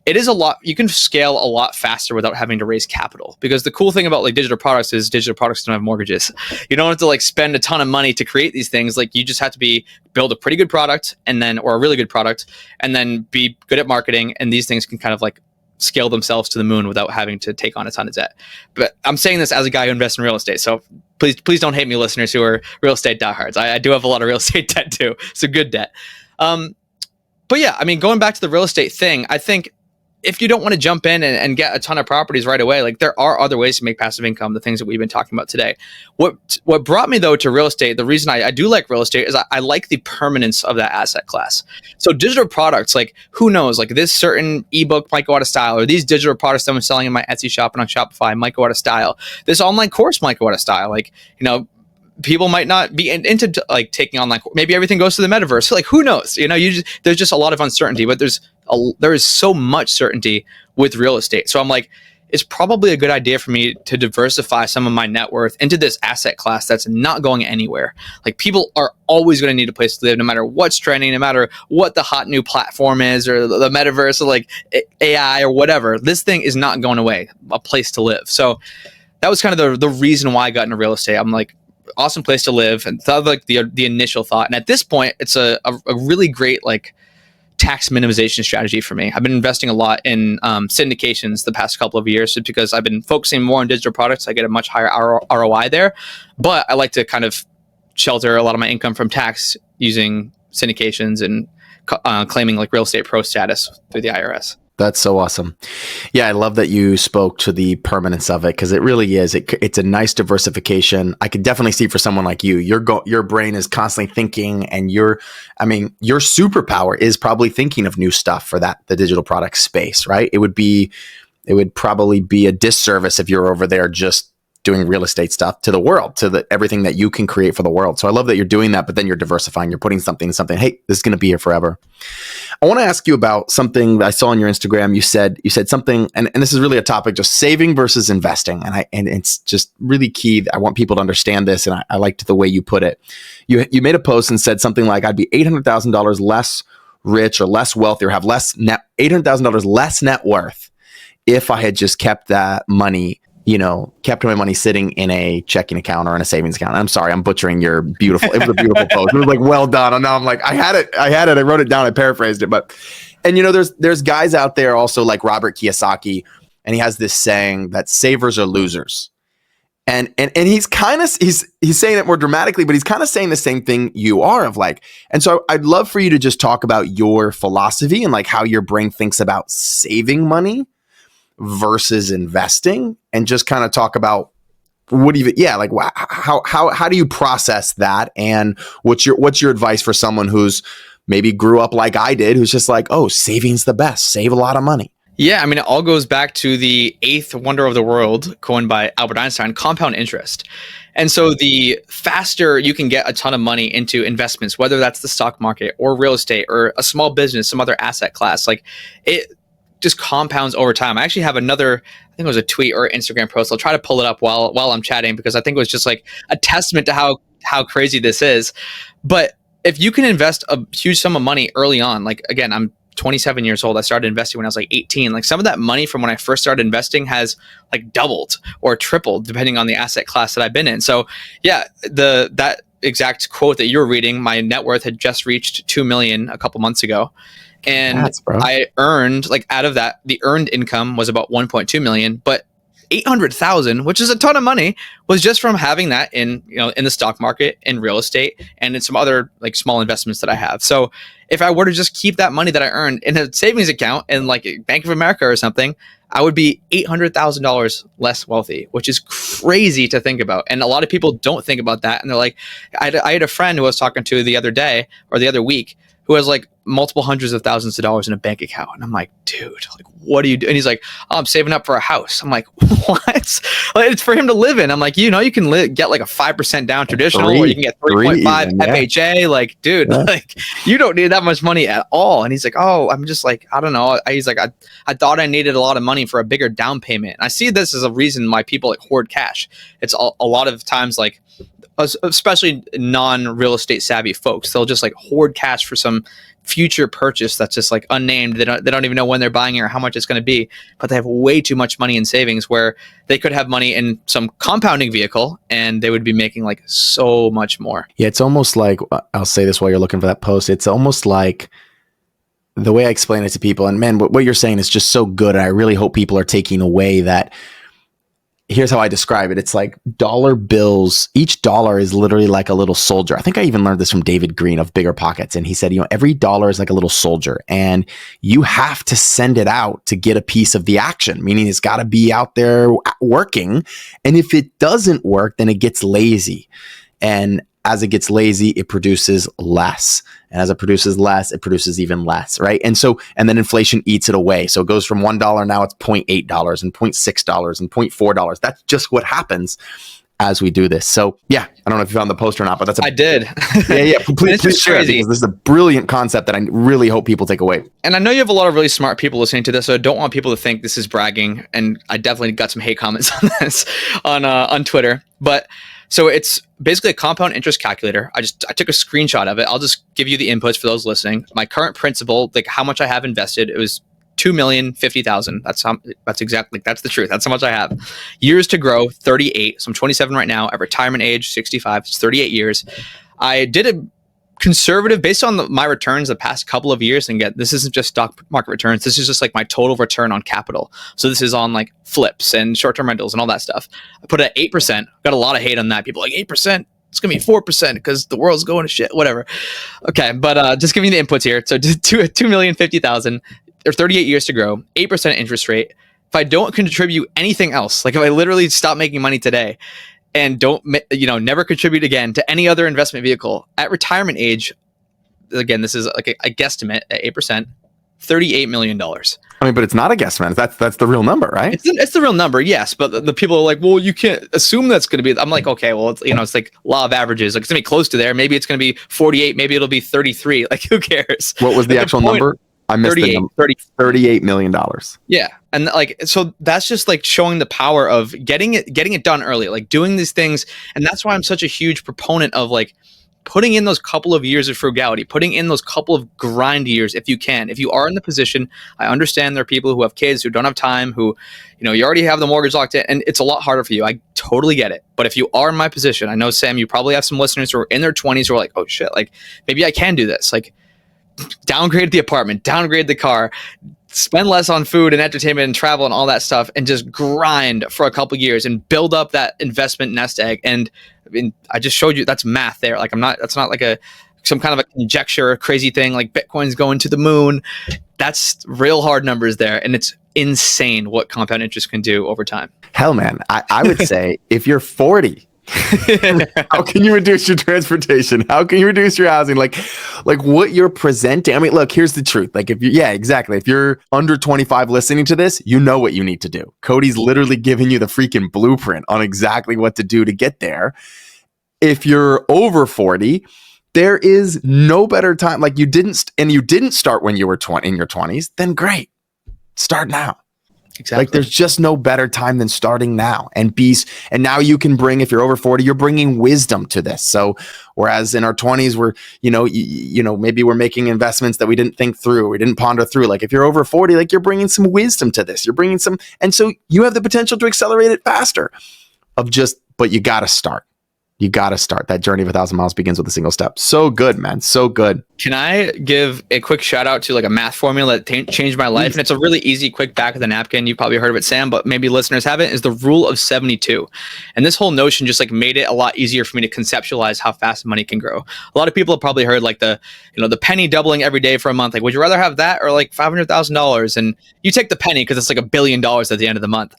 [SPEAKER 2] it is a lot. You can scale a lot faster without having to raise capital, because the cool thing about like digital products is digital products don't have mortgages. You don't have to like spend a ton of money to create these things. Like you just have to build a pretty good product or a really good product, and then be good at marketing. And these things can kind of like scale themselves to the moon without having to take on a ton of debt. But I'm saying this as a guy who invests in real estate. So please don't hate me, listeners who are real estate diehards. I do have a lot of real estate debt too. It's a good debt. But yeah, I mean, going back to the real estate thing, I think if you don't want to jump in and get a ton of properties right away, like there are other ways to make passive income, the things that we've been talking about today. What brought me though to real estate, the reason I do like real estate is I like the permanence of that asset class. So digital products, like who knows, like this certain ebook might go out of style, or these digital products that I'm selling in my Etsy shop and on Shopify might go out of style. This online course might go out of style. Like, people might not be into like taking online. Maybe everything goes to the metaverse. Like who knows? There's just a lot of uncertainty, but there is so much certainty with real estate. So I'm like, it's probably a good idea for me to diversify some of my net worth into this asset class that's not going anywhere. Like people are always going to need a place to live, no matter what's trending, no matter what the hot new platform is, or the metaverse, or like AI or whatever. This thing is not going away. A place to live. So that was kind of the reason why I got into real estate. I'm like, awesome place to live, and thought like the initial thought. And at this point, it's a really great like tax minimization strategy for me. I've been investing a lot in syndications the past couple of years, just because I've been focusing more on digital products. I get a much higher ROI there, but I like to kind of shelter a lot of my income from tax using syndications and claiming like real estate pro status through the IRS.
[SPEAKER 1] That's so awesome. Yeah, I love that you spoke to the permanence of it, because it really is. It's a nice diversification. I could definitely see for someone like you, your brain is constantly thinking, and your superpower is probably thinking of new stuff for the digital product space, right? It would probably be a disservice if you're over there just doing real estate stuff to the world, to everything that you can create for the world. So I love that you're doing that, but then you're diversifying. You're putting something. Hey, this is going to be here forever. I want to ask you about something that I saw on your Instagram. You said something, and this is really a topic, just saving versus investing. And it's just really key. I want people to understand this. And I liked the way you put it. You made a post and said something like, I'd be $800,000 less rich or less wealthy, or have $800,000 less net worth if I had just kept that money, kept my money sitting in a checking account or in a savings account. I'm sorry, I'm butchering it was a beautiful post. It was like, well done. And now I'm like, I had it. I wrote it down. I paraphrased it. And there's guys out there also like Robert Kiyosaki, and he has this saying that savers are losers. And he's saying it more dramatically, but he's kind of saying the same thing you are of like, and so I'd love for you to just talk about your philosophy and like how your brain thinks about saving money versus investing, and just kind of talk about how do you process that, and what's your advice for someone who's maybe grew up like I did, who's just like, oh, saving's the best, save a lot of money.
[SPEAKER 2] Yeah, I mean, it all goes back to the eighth wonder of the world, coined by Albert Einstein, compound interest. And so the faster you can get a ton of money into investments, whether that's the stock market or real estate or a small business, some other asset class, like it just compounds over time. I actually have another, I think it was a tweet or Instagram post. I'll try to pull it up while I'm chatting, because I think it was just like a testament to how crazy this is. But if you can invest a huge sum of money early on, like again, I'm 27 years old. I started investing when I was like 18. Like some of that money from when I first started investing has like doubled or tripled depending on the asset class that I've been in. So yeah, that exact quote that you're reading, my net worth had just reached 2 million a couple months ago. And I earned, like out of that, the earned income was about 1.2 million, but 800,000, which is a ton of money, was just from having that in the stock market, in real estate, and in some other like small investments that I have. So if I were to just keep that money that I earned in a savings account in like Bank of America or something, I would be $800,000 less wealthy, which is crazy to think about. And a lot of people don't think about that. And they're like, I had a friend who I was talking to the other day or the other week who has like multiple hundreds of thousands of dollars in a bank account. And I'm like, dude, like, what do you do? And he's like, oh, I'm saving up for a house. I'm like, what? Like, it's for him to live in. I'm like, you can get like a 5% down traditional, or you can get 3.5 FHA. Like, dude, like you don't need that much money at all. And he's like, oh, I'm just like, I don't know. He's like, I thought I needed a lot of money for a bigger down payment. And I see this as a reason why people like hoard cash. It's a lot of times like, especially non-real estate savvy folks, they'll just like hoard cash for some future purchase that's just like unnamed. They don't even know when they're buying it or how much it's going to be, but they have way too much money in savings where they could have money in some compounding vehicle and they would be making like so much more.
[SPEAKER 1] Yeah, it's almost like, I'll say this while you're looking for that post, it's almost like the way I explain it to people, and man, what you're saying is just so good, and I really hope people are taking away that here's how I describe it. It's like dollar bills. Each dollar is literally like a little soldier. I think I even learned this from David Green of Bigger Pockets. And he said, every dollar is like a little soldier and you have to send it out to get a piece of the action, meaning it's got to be out there working. And if it doesn't work, then it gets lazy. And as it gets lazy, it produces less. And as it produces less, it produces even less, right? And then inflation eats it away. So it goes from $1, now it's $0.8 and $0.6 and $0.4. That's just what happens as we do this. So yeah, I don't know if you found the post or not, but I
[SPEAKER 2] did.
[SPEAKER 1] Yeah. Please share it, because this is a brilliant concept that I really hope people take away.
[SPEAKER 2] And I know you have a lot of really smart people listening to this, so I don't want people to think this is bragging. And I definitely got some hate comments on this on Twitter, but so it's basically a compound interest calculator. I took a screenshot of it. I'll just give you the inputs for those listening. My current principal, like how much I have invested, it was $2,050,000. That's exactly, that's the truth. That's how much I have. Years to grow, 38. So I'm 27 right now. At retirement age, 65. It's 38 years. I did a conservative based on my returns the past couple of years. And this isn't just stock market returns. This is just like my total return on capital. So this is on like flips and short-term rentals and all that stuff. I put it at 8%. Got a lot of hate on that. People like 8%. It's going to be 4% because the world's going to shit, whatever. Okay. But just giving you the inputs here. So $2,050,000 or 38 years to grow, 8% interest rate. If I don't contribute anything else, like if I literally stop making money today, and don't, never contribute again to any other investment vehicle at retirement age, again, this is like a guesstimate at 8%, $38 million.
[SPEAKER 1] I mean, but it's not a guesstimate. That's the real number, right?
[SPEAKER 2] It's the real number, yes. But the people are like, well, you can't assume that's going to be. I'm like, okay, well, it's like law of averages. Like it's going to be close to there. Maybe it's going to be 48. Maybe it'll be 33. Like who cares?
[SPEAKER 1] What was the actual number? I missed the number. $38 million.
[SPEAKER 2] Yeah. And like, so that's just like showing the power of getting it done early, like doing these things. And that's why I'm such a huge proponent of like putting in those couple of years of frugality, putting in those couple of grind years if you can. If you are in the position, I understand there are people who have kids who don't have time, who, you already have the mortgage locked in, and it's a lot harder for you. I totally get it. But if you are in my position, I know, Sam, you probably have some listeners who are in their 20s who are like, oh shit, like maybe I can do this. Like, downgrade the apartment, downgrade the car, spend less on food and entertainment and travel and all that stuff, and just grind for a couple years and build up that investment nest egg. And I mean, I just showed you that's math there. Like that's not like some kind of a conjecture or crazy thing like Bitcoin's going to the moon. That's real hard numbers there. And it's insane what compound interest can do over time.
[SPEAKER 1] Hell, man, I would say if you're 40, how can you reduce your transportation? How can you reduce your housing? Like what you're presenting. I mean, look, here's the truth. Like exactly. If you're under 25 listening to this, you know what you need to do. Cody's literally giving you the freaking blueprint on exactly what to do to get there. If you're over 40, there is no better time. Like you didn't start when you were in your 20s, then great. Start now.
[SPEAKER 2] Exactly.
[SPEAKER 1] Like there's just no better time than starting now and now you can bring, if you're over 40, you're bringing wisdom to this. So whereas in our 20s, we're, maybe we're making investments that we didn't think through, we didn't ponder through. Like if you're over 40, like you're bringing some wisdom to this, you're bringing some, and so you have the potential to accelerate it faster but you got to start. You got to start. That journey of 1,000 miles begins with a single step. So good, man. So good.
[SPEAKER 2] Can I give a quick shout out to like a math formula that changed my life? And it's a really easy, quick back of the napkin. You've probably heard of it, Sam, but maybe listeners haven't, is the rule of 72. And this whole notion just like made it a lot easier for me to conceptualize how fast money can grow. A lot of people have probably heard like the penny doubling every day for a month. Like, would you rather have that or like $500,000? And you take the penny because it's like $1 billion at the end of the month.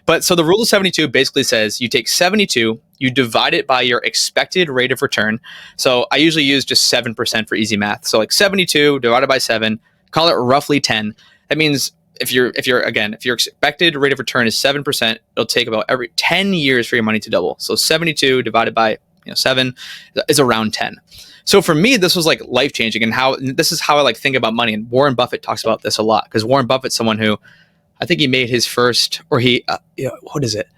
[SPEAKER 2] But so the rule of 72 basically says you take 72, you divide it by your expected rate of return. So I usually use just 7% for easy math. So like 72 divided by 7, call it roughly 10. That means if your expected rate of return is 7%, it'll take about every 10 years for your money to double. So 72 divided by 7 is around 10. So for me, this was like life changing, and this is how I like think about money. And Warren Buffett talks about this a lot, because Warren Buffett's someone who, I think he made his first, or what is it?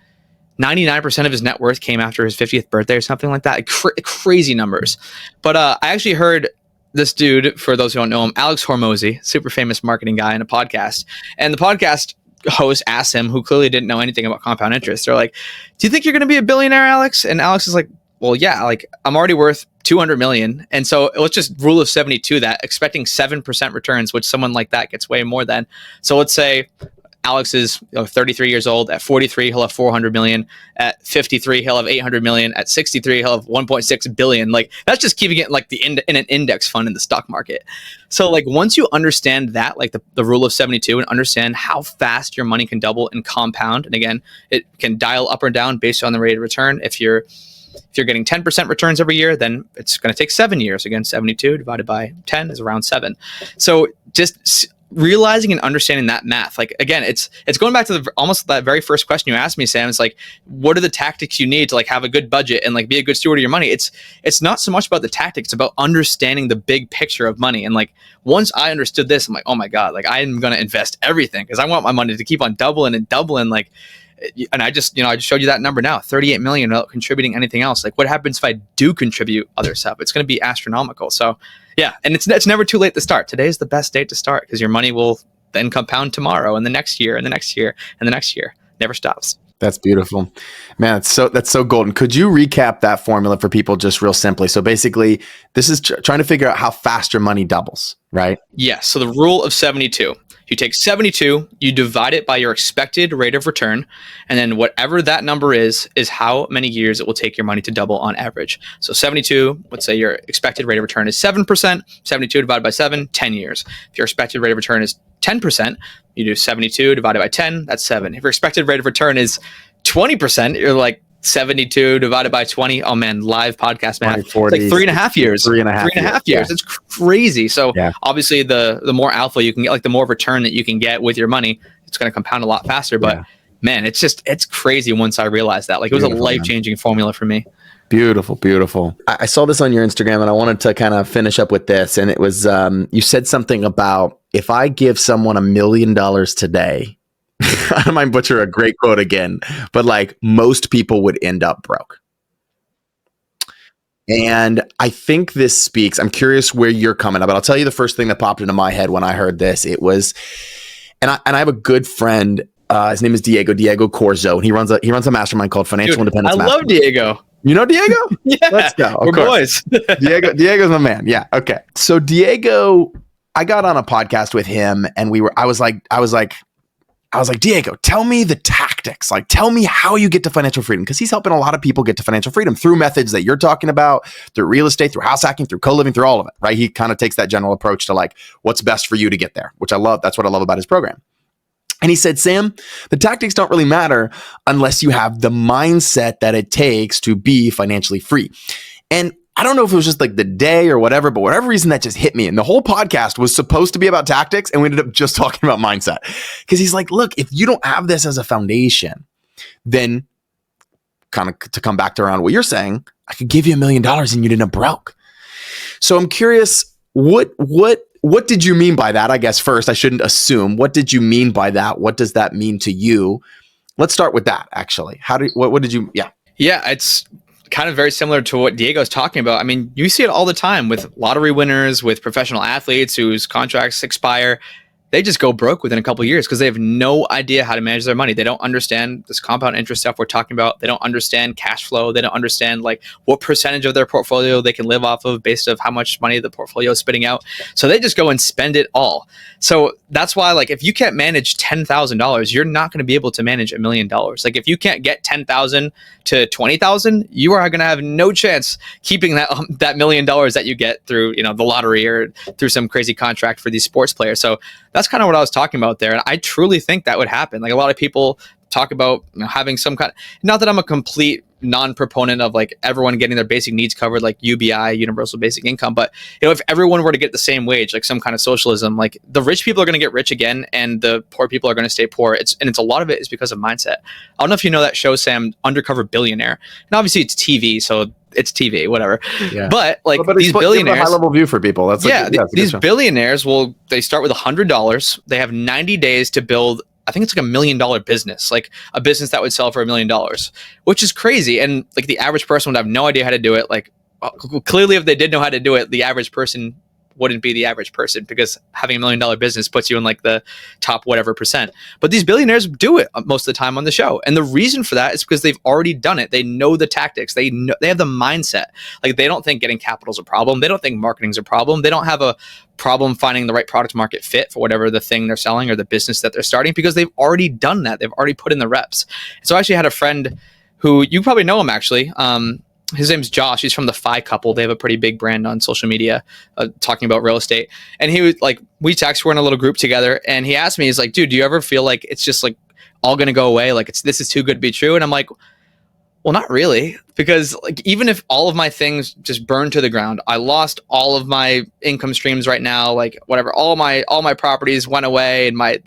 [SPEAKER 2] 99% of his net worth came after his 50th birthday or something like that. Crazy numbers. But I actually heard this dude, for those who don't know him, Alex Hormozy, super famous marketing guy, in a podcast. And the podcast host asked him, who clearly didn't know anything about compound interest, they're like, do you think you're going to be a billionaire, Alex? And Alex is like, well, yeah, like I'm already worth 200 million. And so let's just rule of 72 that, expecting 7% returns, which someone like that gets way more than. So let's say Alex is 33 years old. At 43, he'll have 400 million. At 53, he'll have 800 million. At 63, he'll have 1.6 billion. Like, that's just keeping it like in an index fund in the stock market. So like, once you understand that, like the rule of 72, and understand how fast your money can double and compound, and again, it can dial up or down based on the rate of return. If you're getting 10% returns every year, then it's going to take 7 years. Again, 72 divided by 10 is around 7. So just realizing and understanding that math, like, again, it's going back to almost that very first question you asked me, Sam. It's like, what are the tactics you need to like have a good budget and like be a good steward of your money? It's not so much about the tactics, it's about understanding the big picture of money. And like, once I understood this, I'm like, oh my God, like I'm going to invest everything because I want my money to keep on doubling and doubling. Like, and I just showed you that number now, 38 million without contributing anything else. Like, what happens if I do contribute other stuff? It's going to be astronomical. So yeah. And it's never too late to start. Today is the best date to start because your money will then compound tomorrow and the next year and the next year and the next year. Never stops.
[SPEAKER 1] That's beautiful, man. That's so golden. Could you recap that formula for people just real simply? So basically, this is trying to figure out how fast your money doubles, right?
[SPEAKER 2] Yes. So the rule of 72. You take 72, you divide it by your expected rate of return, and then whatever that number is how many years it will take your money to double on average. So 72, let's say your expected rate of return is 7%, 72 divided by 7, 10 years. If your expected rate of return is 10%, you do 72 divided by 10, that's 7. If your expected rate of return is 20%, you're like 72 divided by 20. Oh man, live podcast math.
[SPEAKER 1] 40,
[SPEAKER 2] it's like 3.5 years.
[SPEAKER 1] 3.5
[SPEAKER 2] years.
[SPEAKER 1] Yeah.
[SPEAKER 2] It's crazy. So obviously the more alpha you can get, like the more return that you can get with your money, it's going to compound a lot faster. But man, it's crazy once I realized that. Like, it was a life-changing formula for me.
[SPEAKER 1] Beautiful, beautiful. I saw this on your Instagram and I wanted to kind of finish up with this. And it was, you said something about, if I give someone $1 million today, I don't mind butcher a great quote again, but like, most people would end up broke. And I think this speaks, I'm curious where you're coming up, but I'll tell you the first thing that popped into my head when I heard this. It was, and I have a good friend, his name is Diego Corzo, and he runs a mastermind called Financial Independence.
[SPEAKER 2] I love Diego.
[SPEAKER 1] You know Diego?
[SPEAKER 2] Yeah.
[SPEAKER 1] Let's go.
[SPEAKER 2] We're boys.
[SPEAKER 1] Diego's my man. Yeah. Okay. So Diego, I got on a podcast with him and I was like, Diego, tell me the tactics. Like, tell me how you get to financial freedom. Because he's helping a lot of people get to financial freedom through methods that you're talking about, through real estate, through house hacking, through co-living, through all of it, right? He kind of takes that general approach to like, what's best for you to get there, which I love. That's what I love about his program. And he said, Sam, the tactics don't really matter unless you have the mindset that it takes to be financially free. And I don't know if it was just like the day or whatever, but whatever reason that just hit me. And the whole podcast was supposed to be about tactics, and we ended up just talking about mindset. Because he's like, look, if you don't have this as a foundation, then kind of to come back to around what you're saying, I could give you $1 million and you'd end up broke. So I'm curious, what did you mean by that? I guess first, I shouldn't assume. What did you mean by that? What does that mean to you? Let's start with that, actually. What did you,
[SPEAKER 2] Yeah, it's kind of very similar to what Diego's talking about. I mean, you see it all the time with lottery winners, with professional athletes whose contracts expire. They just go broke within a couple of years because they have no idea how to manage their money. They don't understand this compound interest stuff we're talking about. They don't understand cash flow. They don't understand like what percentage of their portfolio they can live off of based on how much money the portfolio is spitting out. So they just go and spend it all. So that's why, like, if you can't manage $10,000, you're not going to be able to manage $1 million. Like, if you can't get 10,000 to 20,000, you are going to have no chance keeping that $1 million that you get through, the lottery or through some crazy contract for these sports players. So that's kind of what I was talking about there. And I truly think that would happen. Like, a lot of people talk about having some kind of, not that I'm a complete non-proponent of like everyone getting their basic needs covered, like UBI, universal basic income. But if everyone were to get the same wage, like some kind of socialism, like the rich people are going to get rich again and the poor people are going to stay poor. It's a lot of it is because of mindset. I don't know if you know that show, Sam, Undercover Billionaire. And obviously it's TV, so it's TV, whatever. Yeah. But like these billionaires,
[SPEAKER 1] high level view for people. That's
[SPEAKER 2] these billionaires they start with $100. They have 90 days to build, I think it's like $1 million business, like a business that would sell for $1 million, which is crazy. And like the average person would have no idea how to do it. Like clearly, if they did know how to do it, the average person wouldn't be the average person, because having $1 million business puts you in like the top whatever percent. But these billionaires do it most of the time on the show. And the reason for that is because they've already done it. They know the tactics. They have the mindset. Like, they don't think getting capital is a problem. They don't think marketing is a problem. They don't have a problem finding the right product market fit for whatever the thing they're selling or the business that they're starting, because they've already done that. They've already put in the reps. So I actually had a friend who, you probably know him actually. His name's Josh. He's from the Phi Couple. They have a pretty big brand on social media talking about real estate. And he was like, we text, we're in a little group together. And he asked me, he's like, dude, do you ever feel like it's just like all going to go away? Like, this is too good to be true. And I'm like, well, not really, because like, even if all of my things just burned to the ground, I lost all of my income streams right now, like whatever, all my properties went away, and I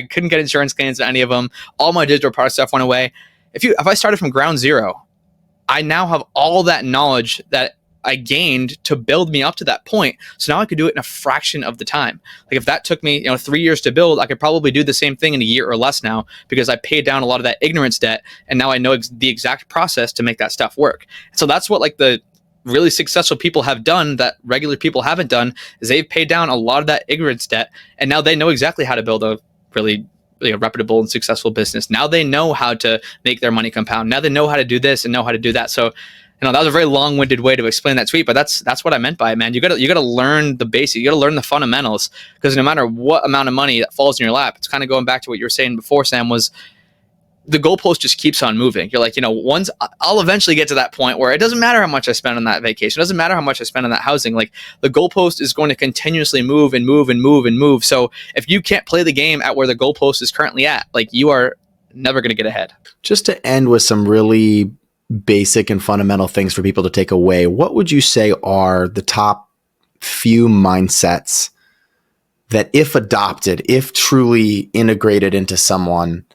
[SPEAKER 2] couldn't get insurance claims on any of them. All my digital product stuff went away. If I started from ground zero, I now have all that knowledge that I gained to build me up to that point. So now I could do it in a fraction of the time. Like, if that took me, 3 years to build, I could probably do the same thing in a year or less now, because I paid down a lot of that ignorance debt. And now I know the exact process to make that stuff work. So that's what like the really successful people have done that regular people haven't done, is they've paid down a lot of that ignorance debt. And now they know exactly how to build a really reputable and successful business. Now they know how to make their money compound. Now they know how to do this and know how to do that. So, that was a very long-winded way to explain that tweet, but that's what I meant by it, man. You gotta learn the basics. You gotta learn the fundamentals, because no matter what amount of money that falls in your lap, it's kind of going back to what you were saying before, Sam, was the goalpost just keeps on moving. You're like, once I'll eventually get to that point where it doesn't matter how much I spend on that vacation. It doesn't matter how much I spend on that housing. Like, the goalpost is going to continuously move and move and move and move. So if you can't play the game at where the goalpost is currently at, like, you are never going to get ahead.
[SPEAKER 1] Just to end with some really basic and fundamental things for people to take away, what would you say are the top few mindsets that, if adopted, if truly integrated into someone,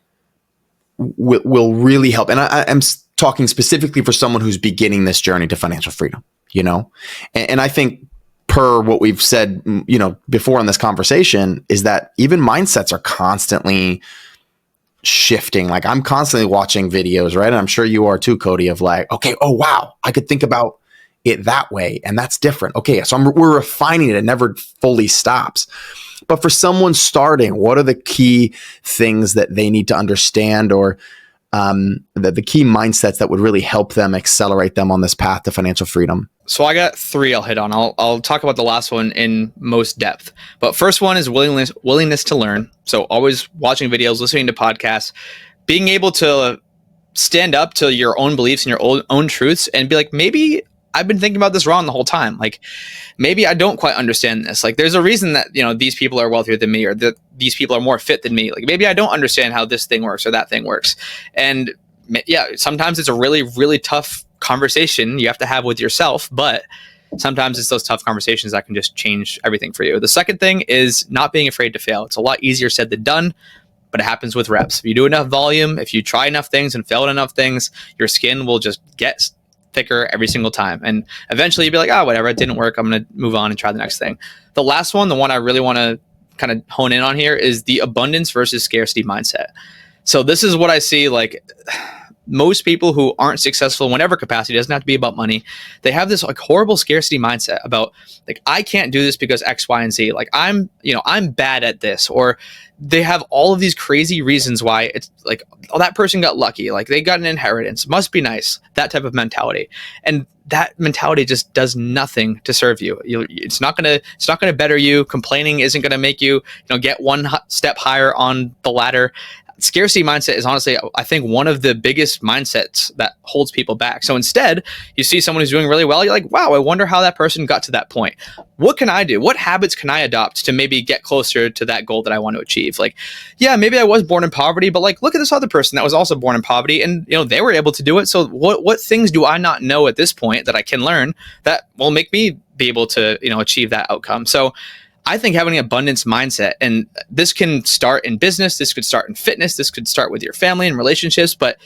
[SPEAKER 1] will really help? And I'm talking specifically for someone who's beginning this journey to financial freedom, and I think, per what we've said, before in this conversation, is that even mindsets are constantly shifting. Like, I'm constantly watching videos, right? And I'm sure you are too, Cody, of like, okay, oh, wow, I could think about it that way, and that's different. Okay, so we're refining it. It never fully stops. But for someone starting, what are the key things that they need to understand, or the key mindsets that would really help them accelerate them on this path to financial freedom?
[SPEAKER 2] So I got 3 I'll hit on. I'll talk about the last one in most depth. But first one is willingness to learn. So always watching videos, listening to podcasts, being able to stand up to your own beliefs and your own truths, and be like, maybe I've been thinking about this wrong the whole time. Like, maybe I don't quite understand this. Like, there's a reason that, these people are wealthier than me, or that these people are more fit than me. Like, maybe I don't understand how this thing works or that thing works. And yeah, sometimes it's a really, really tough conversation you have to have with yourself, but sometimes it's those tough conversations that can just change everything for you. The second thing is not being afraid to fail. It's a lot easier said than done, but it happens with reps. If you do enough volume, if you try enough things and fail at enough things, your skin will just get thicker every single time. And eventually you'll be like, whatever, it didn't work. I'm going to move on and try the next thing. The last one, the one I really want to kind of hone in on here, is the abundance versus scarcity mindset. So this is what I see, like, most people who aren't successful in whatever capacity, doesn't have to be about money, they have this like horrible scarcity mindset about, like, I can't do this because X, Y, and Z. Like, I'm bad at this, or they have all of these crazy reasons why it's like, oh, that person got lucky, like they got an inheritance, must be nice, that type of mentality. And that mentality just does nothing to serve you. It's not gonna better you. Complaining isn't gonna make you, get one step higher on the ladder. Scarcity mindset is honestly, I think, one of the biggest mindsets that holds people back. So instead, you see someone who's doing really well, you're like, wow, I wonder how that person got to that point. What can I do? What habits can I adopt to maybe get closer to that goal that I want to achieve? Like, yeah, maybe I was born in poverty, but like, look at this other person that was also born in poverty, and they were able to do it. So what things do I not know at this point that I can learn that will make me be able to, achieve that outcome? So I think having an abundance mindset, and this can start in business, this could start in fitness, this could start with your family and relationships, but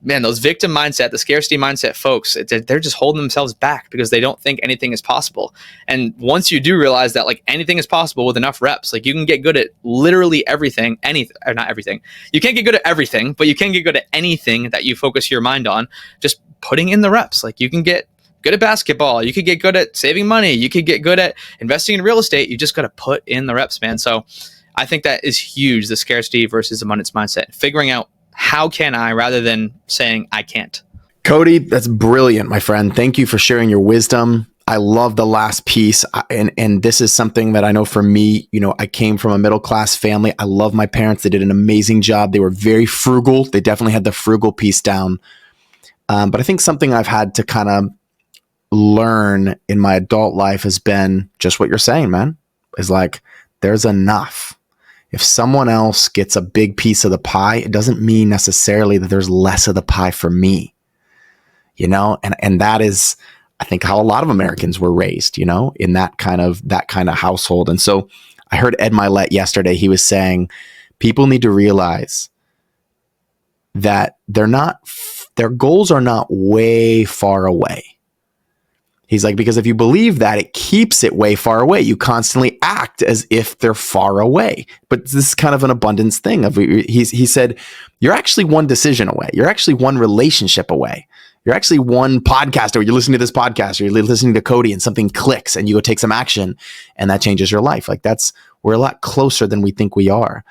[SPEAKER 2] man, those victim mindset, the scarcity mindset folks, they're just holding themselves back because they don't think anything is possible. And once you do realize that like anything is possible with enough reps, like you can get good at literally everything, or not everything. You can't get good at everything, but you can get good at anything that you focus your mind on, just putting in the reps. Like you can get good at basketball. You could get good at saving money. You could get good at investing in real estate. You just got to put in the reps, man. So I think that is huge, the scarcity versus abundance mindset. Figuring out how can I rather than saying I can't.
[SPEAKER 1] Cody, that's brilliant, my friend. Thank you for sharing your wisdom. I love the last piece. And this is something that I know for me, I came from a middle-class family. I love my parents. They did an amazing job. They were very frugal. They definitely had the frugal piece down. But I think something I've had to kind of learn in my adult life has been just what you're saying, man, is like, there's enough. If someone else gets a big piece of the pie, it doesn't mean necessarily that there's less of the pie for me, and that is, I think, how a lot of Americans were raised, in that kind of household. And so I heard Ed Milet yesterday. He was saying people need to realize that their goals are not way far away. He's like, because if you believe that, it keeps it way far away. You constantly act as if they're far away. But this is kind of an abundance thing. He said, you're actually one decision away. You're actually one relationship away. You're actually one podcast, or you're listening to this podcast, or you're listening to Cody and something clicks and you go take some action and that changes your life. Like we're a lot closer than we think we are.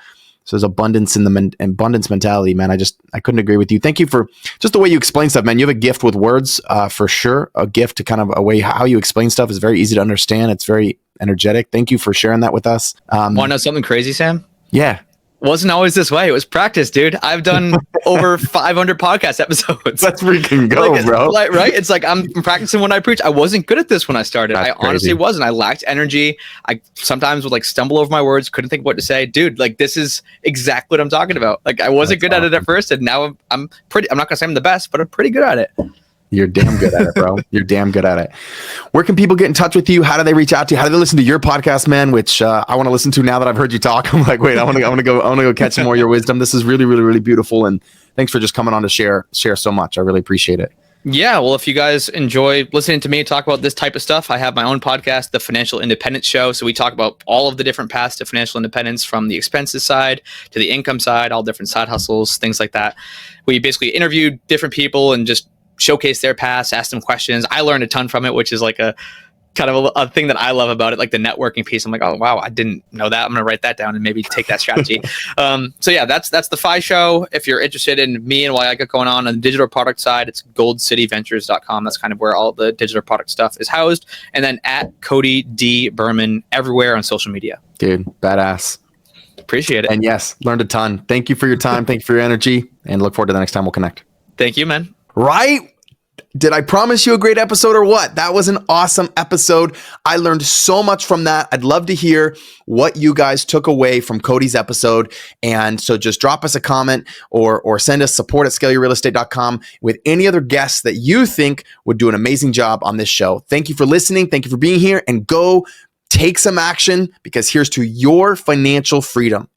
[SPEAKER 1] So there's abundance in the abundance mentality, man. I couldn't agree with you. Thank you for just the way you explain stuff, man. You have a gift with words, for sure. A gift to kind of a way how you explain stuff is very easy to understand. It's very energetic. Thank you for sharing that with us.
[SPEAKER 2] Want to know something crazy, Sam?
[SPEAKER 1] Yeah.
[SPEAKER 2] Wasn't always this way. It was practice, dude. I've done over 500 podcast episodes.
[SPEAKER 1] Let's freaking go, bro.
[SPEAKER 2] Right? It's like I'm practicing when I preach. I wasn't good at this when I started.
[SPEAKER 1] That's crazy.
[SPEAKER 2] Honestly wasn't. I lacked energy. I sometimes would stumble over my words, couldn't think what to say. Dude, this is exactly what I'm talking about. I wasn't good at it at first, and now I'm not gonna say I'm the best, but I'm pretty good at it.
[SPEAKER 1] You're damn good at it, bro. You're damn good at it. Where can people get in touch with you? How do they reach out to you? How do they listen to your podcast, man? Which I want to listen to now that I've heard you talk. I'm like, wait, I want to go catch some more of your wisdom. This is really, really, really beautiful. And thanks for just coming on to share so much. I really appreciate it.
[SPEAKER 2] Yeah, well, if you guys enjoy listening to me talk about this type of stuff, I have my own podcast, The Financial Independence Show. So we talk about all of the different paths to financial independence, from the expenses side to the income side, all different side hustles, things like that. We basically interview different people and just showcase their past, ask them questions. I learned a ton from it, which is like a kind of a thing that I love about it, like the networking piece. I'm like, oh wow, I didn't know that. I'm gonna write that down and maybe take that strategy. So yeah, that's the FI show. If you're interested in me and what I got going on the digital product side, it's goldcityventures.com. That's kind of where all the digital product stuff is housed. And then at Cody D Berman everywhere on social media.
[SPEAKER 1] Dude, badass.
[SPEAKER 2] Appreciate it.
[SPEAKER 1] And yes, learned a ton. Thank you for your time. Thank you for your energy, and look forward to the next time we'll connect.
[SPEAKER 2] Thank you, man.
[SPEAKER 1] Right? Did I promise you a great episode or what? That was an awesome episode. I learned so much from that. I'd love to hear what you guys took away from Cody's episode. And so just drop us a comment or send us support@scaleyourrealestate.com with any other guests that you think would do an amazing job on this show. Thank you for listening. Thank you for being here, and go take some action, because here's to your financial freedom.